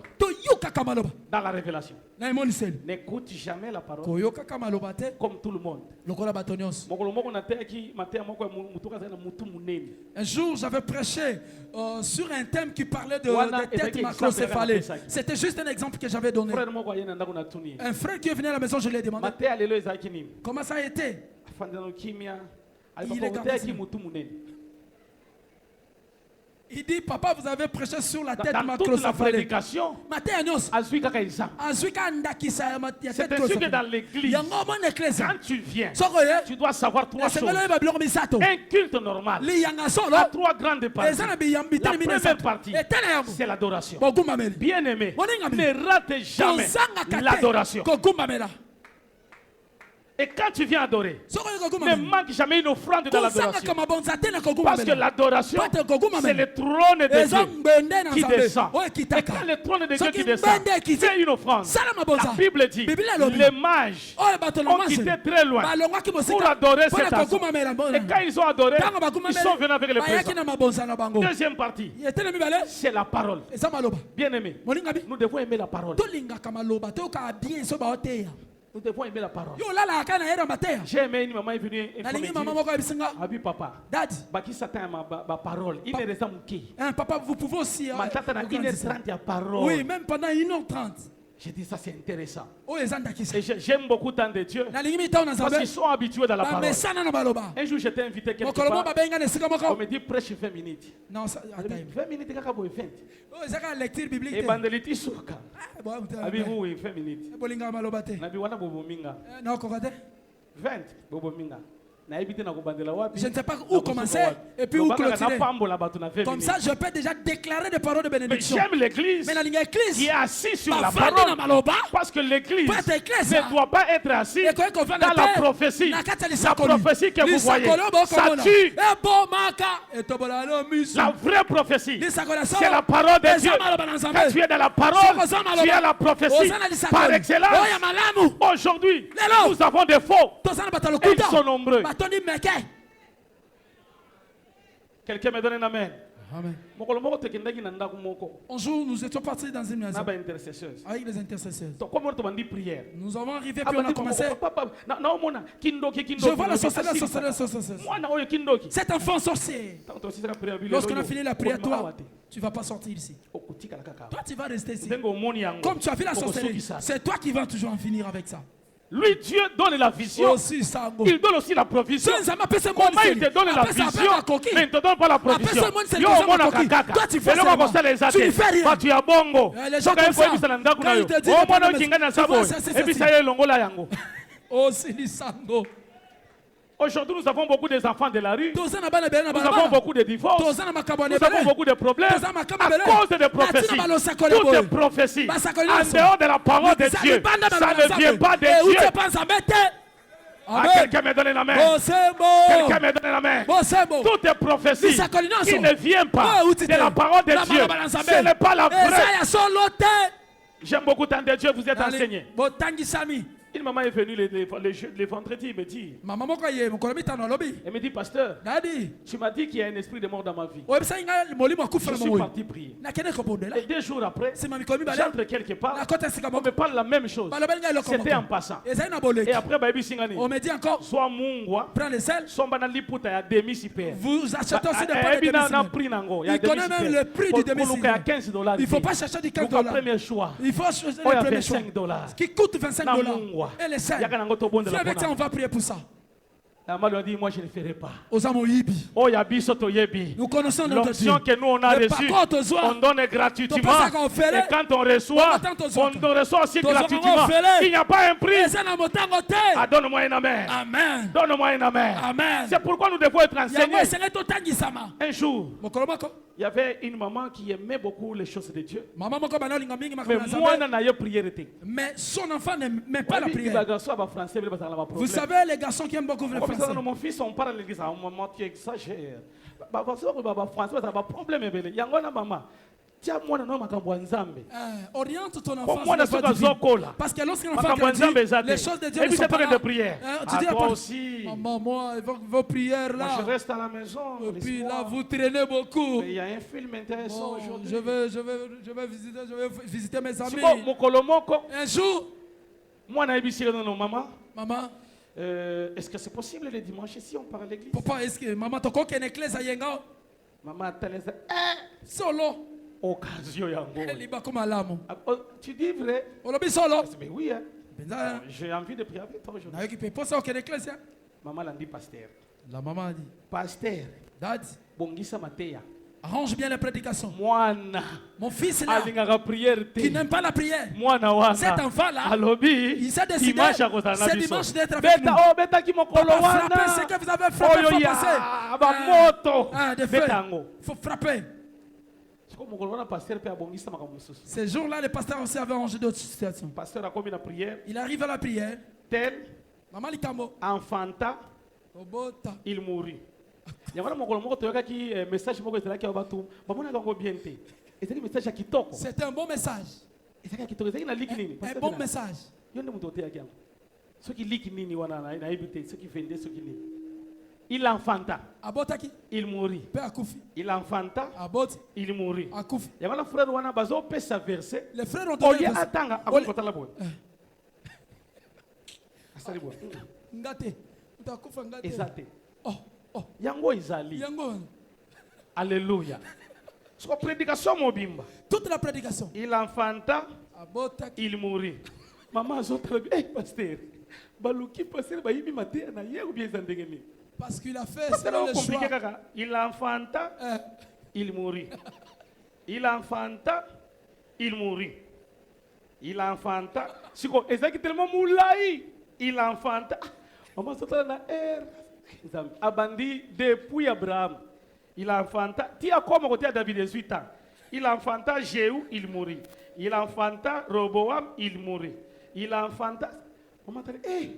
dans la révélation. N'écoute jamais la parole comme tout le monde. Un jour, j'avais prêché sur un thème qui parlait de tête macrocéphalée. C'était juste un exemple que j'avais donné. Un frère qui est venu à la maison, je lui ai demandé comment ça a été. Il dit, papa, vous avez prêché sur la tête macrocéphalée. C'est ainsi que dans l'église, quand tu viens, tu dois savoir trois choses. Un culte normal a trois grandes parties. La première partie, c'est l'adoration. Bien-aimé, ne rate jamais l'adoration. Et quand tu viens adorer, ne manque jamais une offrande dans l'adoration. Parce que l'adoration, c'est le trône de Dieu qui descend. Et quand le trône de Dieu qui descend, c'est une offrande. La Bible dit, les mages ont quitté très loin pour adorer cet assaut. Et quand ils ont adoré, ils sont venus avec le présent. Deuxième partie, c'est la parole. Bien aimé, nous devons aimer la parole. Nous devons aimer la parole. J'ai aimé une maman est venue informer papa. Baki Satan ma parole. Il ne reste pas. Papa, vous pouvez aussi. Oui, même pendant 1h30. J'ai dit ça, c'est intéressant. Et j'aime beaucoup tant de Dieu parce qu'ils sont habitués dans la parole. Un jour, j'étais invité quelque part. On me dit prêche 20 minutes. Non, ça, 20 minutes, c'est 20. C'est lecture biblique. Et bandeliti souka. Abibu, 20 minutes. Nabi wana bobo minga. 20 bobo minga. Je ne sais pas où commencer et puis où clôturer. Comme ça, je peux déjà déclarer des paroles de bénédiction. Mais j'aime l'église qui est assise sur la parole. Parce que l'église ne doit pas être assise dans la prophétie. La prophétie que vous voyez, ça tue. La vraie prophétie, c'est la parole de Dieu. Quand tu es dans la parole, tu es la prophétie par excellence. Aujourd'hui, nous avons des faux. Et ils sont nombreux. Quelqu'un me donne un amen. Amen. Un jour, nous étions partis dans une maison avec les intercesseurs. Nous avons arrivé puis on a commencé. Je vois la sorcelleuse. Cet enfant sorcier. Lorsqu'on a fini la prière, toi, tu ne vas pas sortir ici. Toi, tu vas rester ici. Comme tu as fait la sorcellerie, c'est toi qui vas toujours en finir avec ça. Lui, Dieu donne la vision. Il donne aussi la provision. Comment il te donne la vision, mais il ne te donne pas la provision. Toi, tu fais seulement. Tu ne fais rien. Tu as bongo. Les gens comme ça, quand il te dit aujourd'hui, nous avons beaucoup d'enfants de la rue. Nous avons beaucoup de divorces. Nous avons beaucoup de problèmes à cause des prophéties. Toutes les prophéties, en dehors de la parole de Dieu, ça ne vient pas de Dieu. Quelqu'un me donne la main. Quelqu'un me donne la main. Toutes les prophéties qui ne viennent pas de la parole de Dieu, ce n'est pas la vraie. J'aime beaucoup tant de Dieu, vous êtes enseigné. Une maman est venue le vendredi, il me dit, elle me dit, pasteur, tu m'as dit qu'il y a un esprit de mort dans ma vie. Je suis parti prier. Et 2 jours après, j'entre quelque part, on me parle la même chose. C'était en passant. Et après, on me dit encore, soit mungwa, prends le sel, vous achetez aussi des pains de demi-prix. Il connaît même le prix du demi-prix. Il ne faut pas chercher du $15. Il faut choisir le premier choix qui coûte $25. Et les saints. Viens avec ça, on va prier pour ça. La maman lui a dit, moi je ne le ferai pas. Nous connaissons notre l'onction que nous on a reçue, on donne gratuitement. Et quand on reçoit aussi gratuitement. Il n'y a pas un prix. Ah, donne-moi un amen. Amen. Donne-moi un amen. Amen. C'est pourquoi nous devons être enseignés. Un jour, il y avait une maman qui aimait beaucoup les choses de Dieu. Mais moi, je n'ai pas prié. Mais son enfant n'aime pas la prière. Vous savez, les garçons qui aiment beaucoup le français. Mon fils, on parle à l'église, à un moment tu exagères. Français, ça va problème. Il y a une maman. Oriente ton enfant. Parce que lorsqu'un enfant grandit, les choses de Dieu ne sont pas là. Tu dis toi aussi. Maman, moi, vos prières là. Je reste à la maison. Et puis là, vous traînez beaucoup. Il y a un film intéressant aujourd'hui. Je vais visiter mes amis. Un jour, moi, je suis maman. Maman. Est-ce que c'est possible le dimanche ici on part à l'église? Papa, est-ce que maman toko qu'une église à Yenga? Maman Talesa. Solo. Occasion yango. Liba comme alamu. Tu dis vrai? Olobi solo. Mais oui hein. J'ai envie de prier avec toi aujourd'hui. Na yoki pepo ça qu'une église. Maman l'a dit pasteur. La maman a dit. Pasteur. Dad. Bongisa mateya. Arrange bien les prédications. Mon fils là, qui n'aime pas la prière. Cet enfant-là, il s'est décidé ce dimanche d'être avec nous. Papa, frappez ce que vous avez frappé. Il faut frapper. Ces jours-là, le pasteur aussi avait arrangé d'autres situations. Il arrive à la prière. Tel, Maman Likambo, enfanta, il mourut. Il y a un message c'est un bon message. Un bon message. Il enfanta. Il mourut. Il enfanta. Il mourut. Il y a un frère qui a fait sa verset. Les frères ont donné Exact. Yango izali. Alléluia. Sur prédication mobimba. Toute la prédication. Il enfanta. Il mourut. Maman a dit, hey pasteur, baluki pasteur ba yimi maté na hier ou bien zandengeni. Parce qu'il a fait le choix. Il enfanta. Il mourut. Il enfanta. Il mourut. Il enfanta. Siko ezaki tellement moulai. Il enfanta. Maman a dit, Abandi depuis Abraham. Il enfanta. Tu as comme côté à David 18 ans. Il enfanta Jéhu, il mourit. Il enfanta Roboam, il mourit. Il enfanta. On m'a dit, hey,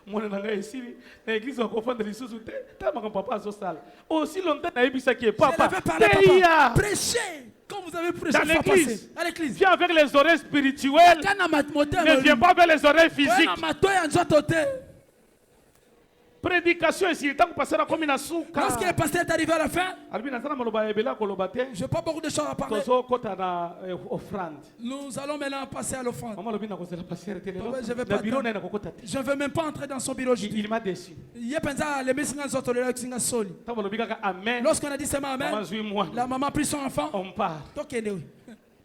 mon nanga ici, l'église va confondre les sous-soutés. T'as mon papa social. Aussi longtemps, il y a eu ça qui est papa. Prêchez. Quand vous avez prêché dans l'église, à l'église, viens avec les oreilles spirituelles. Ne viens pas avec les oreilles physiques. Prédication ici, tant que passer la commune à Souka. Lorsque le pasteur est arrivé à la fin, je n'ai pas beaucoup de choses à parler. Nous allons maintenant passer à l'offrande. Je ne veux même pas entrer dans son bureau. Il m'a déçu. Lorsqu'on a dit seulement amen, la maman a pris son enfant. On part.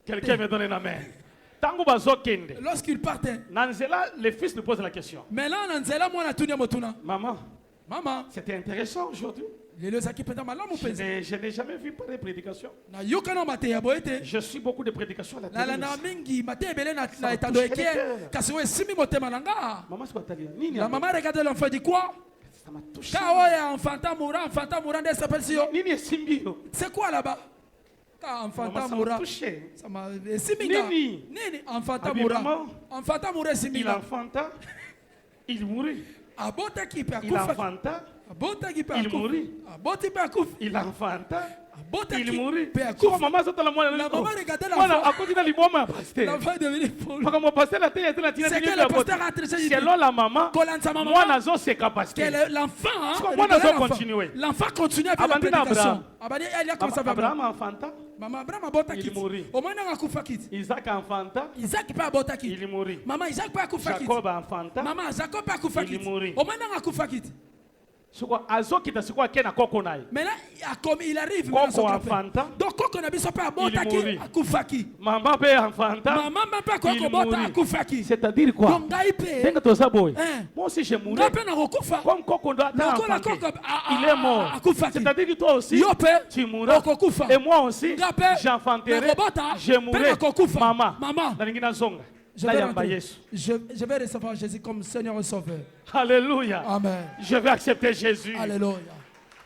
Quelqu'un me donne un amen. Lorsqu'il partait, le fils lui pose la question. Maman, c'était intéressant aujourd'hui. Je n'ai jamais vu parler de prédication. Je suis beaucoup de prédications à la télé. La maman regardait l'enfant et dit quoi? Ça m'a touché. C'est quoi là-bas? Enfanta moura. Ça m'a Nini. Enfanta moura. Enfanta moura il enfanta. Il mourit. Il enfanta. Il mourit. Il enfanta. Il mourit. Maman regardait l'enfant. L'enfant est devenu folle. C'est que le pasteur a traité. Selon la maman, moi nazo c'est capacité. L'enfant continue à faire la prédication. Abraham enfanta. Maman Abraham abota kiti. Il mourit. Isaac enfanta. Isaac pas abota kiti. Il mourit. Maman Isaac pas akufa kiti. Jacob enfanta. Maman Jacob pas akufa kiti. Il mourit. Omwana akufa kiti. Mais là, comme il arrive, donc Koko n'a pas abota kiti akufa kiti. Maman peut enfanta. Maman pas Koko abota akufa kiti. C'est-à-dire quoi? Donc Gaïpe. Moi aussi j'ai mouru. Comme Koko doit il est mort. C'est-à-dire que toi aussi tu mourras. Et moi aussi j'enfanterai. Je mourrai. Maman. Je vais recevoir Jésus comme Seigneur et Sauveur. Alléluia. Amen. Je vais accepter Jésus. Alléluia.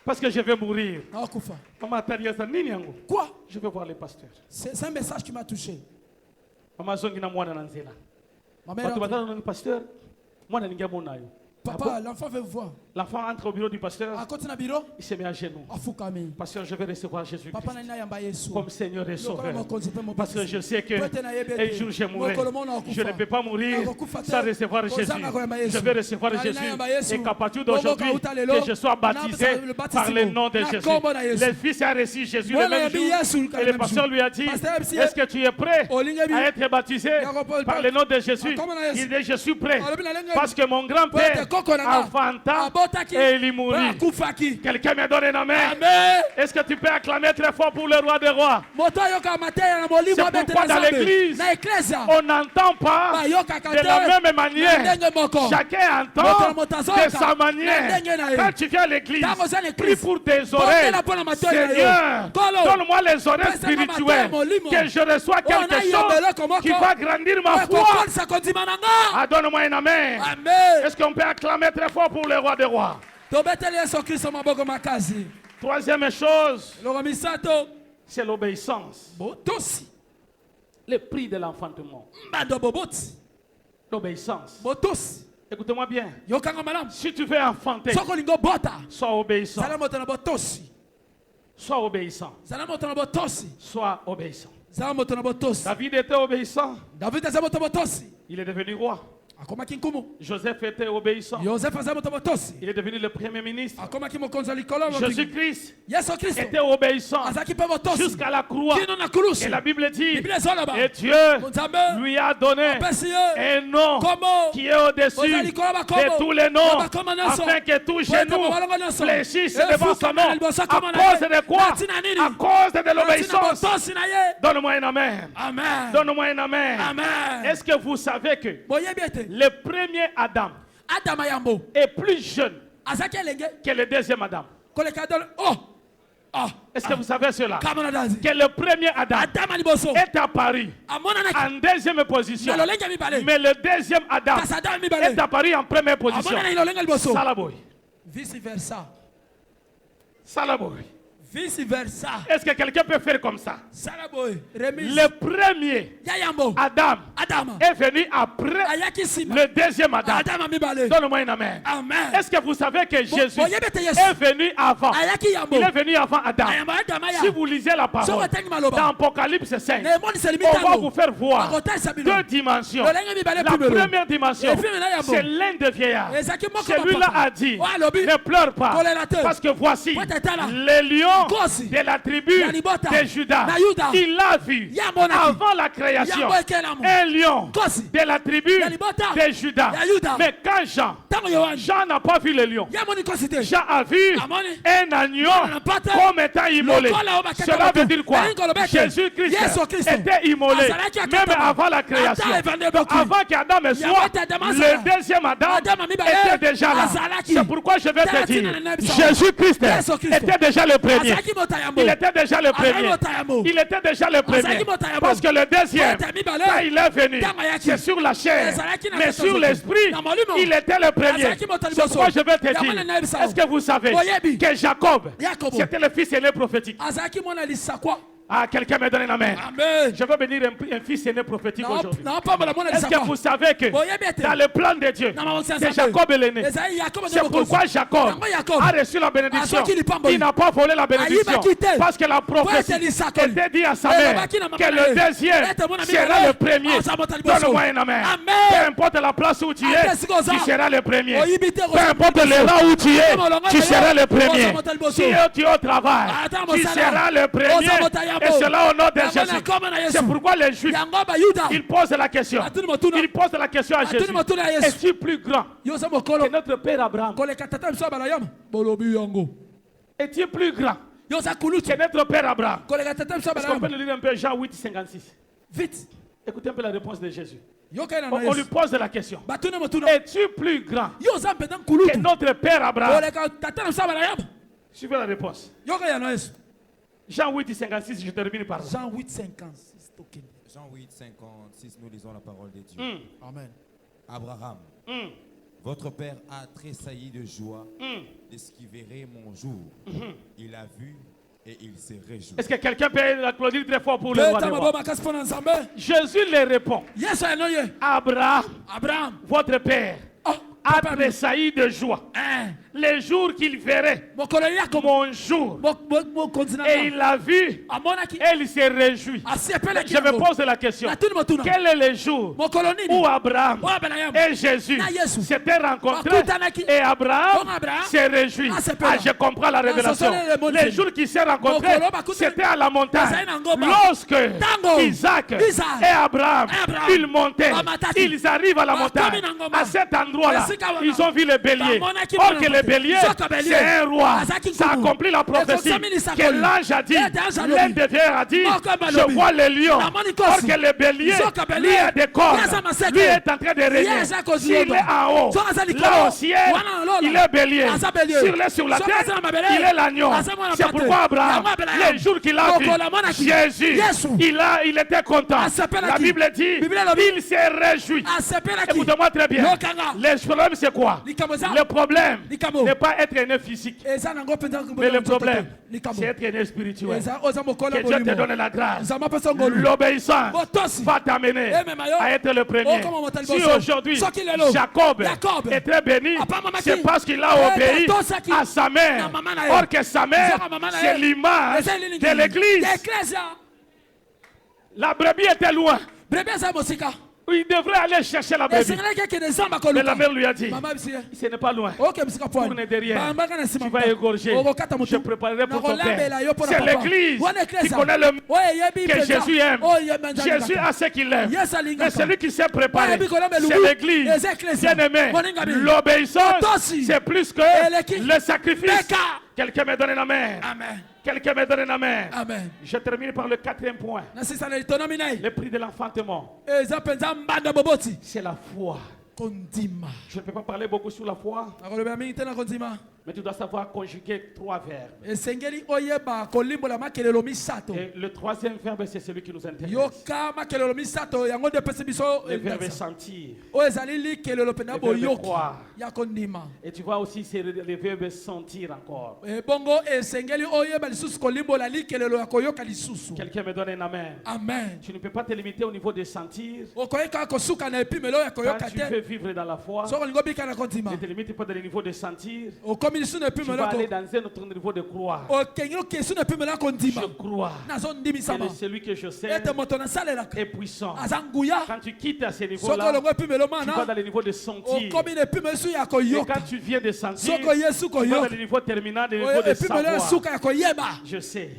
Parce que je vais mourir. Quoi? Je vais voir les pasteurs. C'est un message qui m'a touché. Ma mère pasteur. Papa, l'enfant veut voir. L'enfant entre au bureau du pasteur. Il se met à genoux. Pasteur, je vais recevoir Jésus comme Seigneur et Sauveur. Parce que je sais que un jour je mourrai. Je ne peux pas mourir sans recevoir Jésus. Je vais recevoir Jésus. Et qu'à partir d'aujourd'hui, que je sois baptisé par le nom de Jésus. Le Fils a reçu Jésus le même jour. Et le pasteur lui a dit, est-ce que tu es prêt à être baptisé par le nom de Jésus? Il dit, je suis prêt. Parce que mon grand-père enfanta et il mourit. Quelqu'un me donne un amen. Est-ce que tu peux acclamer très fort pour le roi des rois? C'est pourquoi dans l'église, on n'entend pas de la même manière. Chacun entend de sa manière. Quand tu viens à l'église, prie pour tes oreilles. Seigneur, donne-moi les oreilles spirituelles, que je reçois quelque chose qui va grandir ma foi. Ah, donne-moi un amen. Est-ce qu'on peut acclamer très fort pour le roi des rois? Troisième chose, c'est l'obéissance. Le prix de l'enfantement. L'obéissance. Écoutez-moi bien. Si tu veux enfanter, sois obéissant. Sois obéissant. Sois obéissant. David était obéissant. Il est devenu roi. Joseph était obéissant. Il est devenu le premier ministre. Jésus-Christ était obéissant jusqu'à la croix. Et la Bible dit, et Dieu lui a donné un nom qui est au-dessus de tous les noms, afin que tout genou fléchisse devant son nom. À cause de quoi? À cause de l'obéissance. Donne-moi un amen. Donne-moi un amen. Est-ce que vous savez que le premier Adam est plus jeune que le deuxième Adam? Est-ce que vous savez cela? Que le premier Adam est apparu en deuxième position, mais le deuxième Adam est apparu en première position. Salaboy. Vice versa. Salaboy. Vice versa. Est-ce que quelqu'un peut faire comme ça? Salaboy. Remise. Le premier Adam est venu après le deuxième Adam. Donne-moi un amen. Amen. Est-ce que vous savez que Jésus est venu avant? Il est venu avant Adam. Si vous lisez la parole dans Apocalypse 5, on va vous faire voir deux dimensions. La première dimension, c'est l'un des vieillards. Celui-là a dit, ne pleure pas, parce que voici les lions de la tribu de Juda. Il l'a vu avant la création. Un lion de la tribu de Juda. Mais quand Jean n'a pas vu le lion. Jean a vu un agneau comme étant immolé. Cela veut dire quoi? Jésus-Christ était immolé même avant la création. Avant qu'Adam soit, le deuxième Adam était déjà là. C'est pourquoi je vais te dire, Jésus-Christ était déjà le premier. Il était déjà le premier. Il était déjà le premier. Parce que le deuxième, quand il est venu, c'est sur la chair. Mais sur l'esprit, il était le premier. C'est pourquoi je vais te dire, est-ce que vous savez que Jacob, c'était le fils aîné prophétique? Ah, quelqu'un me donne un amen. Je veux bénir un fils aîné prophétique aujourd'hui. Est-ce que vous savez que dans le plan de Dieu, c'est Jacob l'aîné? C'est pourquoi Jacob a reçu la bénédiction. Il n'a pas volé la bénédiction. Parce que la prophétie était dit à sa mère que le deuxième sera le premier. Donne-moi un amen. Peu importe la place où tu es, tu seras le premier. Peu importe le rang où tu es, tu seras le premier. Si tu es au travail, tu seras le premier. Et cela au nom de Jésus. C'est pourquoi les Juifs, ils posent la question. Ils posent la question à Jésus. Es-tu plus grand que notre père Abraham? Es-tu plus grand que notre père Abraham? Est-ce qu'on peut le lire un peu Jean 8, 56? Vite. Écoutez un peu la réponse de Jésus. On lui pose la question. Es-tu plus grand que notre père Abraham? Suivez la réponse. Jean 8, 56, je termine par là. Jean 8, 56. Jean 8, 56, nous lisons la parole de Dieu. Amen. Abraham, votre père a tressailli de joie de ce qu'il verrait mon jour. Il a vu et il s'est réjoui. Est-ce que quelqu'un peut applaudir très fort pour le roi des rois? Jésus leur répond. Abraham, votre père, a tressailli de joie. Les jours qu'il verrait mon jour, et il l'a vu et il s'est réjoui. Je me pose la question, quel est le jour où Abraham et Jésus s'étaient rencontrés et Abraham s'est réjoui? Je comprends la révélation. Les jours qu'ils s'est rencontrés, c'était à la montagne. Lorsque Isaac et Abraham ils montaient, ils arrivent à la montagne. À cet endroit-là, ils ont vu le bélier. Or que le bélier, c'est un roi. Ça accomplit la prophétie que l'ange a dit. L'un des vieillards a dit, je vois le lion. Or que le bélier, lui a des cornes. Lui est en train de régner. S'il est en haut, là au ciel, il est bélier. Sur la terre, il est l'agneau. C'est pourquoi Abraham, les jours qu'il a vu Jésus, il était content. La Bible dit, il s'est réjoui. Écoutez-moi très bien. Le problème c'est quoi? Le problème n'est pas être aîné physique, mais le problème c'est être aîné spirituel. Que Dieu te donne la grâce. L'obéissance va t'amener à être le premier. Si aujourd'hui Jacob est très béni, c'est parce qu'il a obéi à sa mère. Or que sa mère, c'est l'image de l'église. La brebis était loin. Il devrait aller chercher la brebis. Mais la mère lui a dit, ce n'est pas loin. Tourne derrière. Tu vas égorger. Je préparerai pour ton père. C'est l'église qui connaît le que Jésus aime. Jésus a ce qu'il aime. Mais celui qui s'est préparé, c'est l'église. Bien aimé, l'obéissance, c'est plus que le sacrifice. Quelqu'un me donne un amen. Quelqu'un me donne un amen. Je termine par le quatrième point. Le prix de l'enfantement, c'est la foi. Je ne peux pas parler beaucoup sur la foi. Mais tu dois savoir conjuguer 3 verbes. Et le 3e verbe, c'est celui qui nous intéresse. Le verbe sentir. Le verbe croire. Et tu vois aussi, c'est le verbe sentir encore. Quelqu'un me donne un amen. Amen. Tu ne peux pas te limiter au niveau de sentir. Quand tu veux vivre dans la foi, ne te limite pas dans le niveau de sentir. Tu vas aller dans un autre niveau de croire. Je crois que celui que je sais est puissant. Quand tu quittes à ce niveau-là, tu vas dans le niveau de sentir. Et quand tu viens de sentir, tu vas dans le niveau terminal, le niveau de savoir. Je sais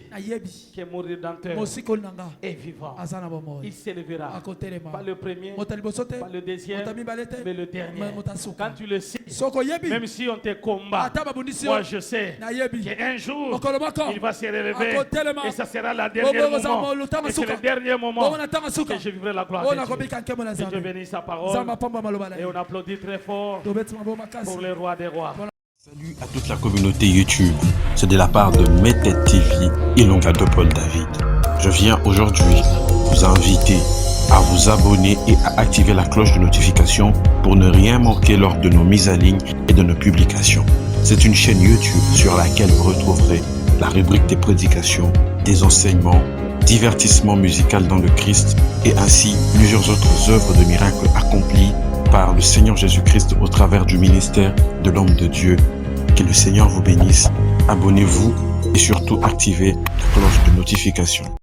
que mon Rédempteur est vivant. Il s'élèvera. Pas le premier, pas le deuxième, mais le dernier. Quand tu le sais, même si on te combat, moi je sais qu'un jour il va se relever et ça sera le dernier moment. Et c'est le dernier moment que je vivrai la gloire de Dieu. Que Dieu bénisse sa parole. Et on applaudit très fort pour le roi des rois. Salut à toute la communauté YouTube. C'est de la part de Metet TV Ilonga de Paul David. Je viens aujourd'hui vous inviter à vous abonner et à activer la cloche de notification pour ne rien manquer lors de nos mises à ligne et de nos publications. C'est une chaîne YouTube sur laquelle vous retrouverez la rubrique des prédications, des enseignements, divertissements musicaux dans le Christ et ainsi plusieurs autres œuvres de miracles accomplies par le Seigneur Jésus-Christ au travers du ministère de l'homme de Dieu. Que le Seigneur vous bénisse. Abonnez-vous et surtout activez la cloche de notification.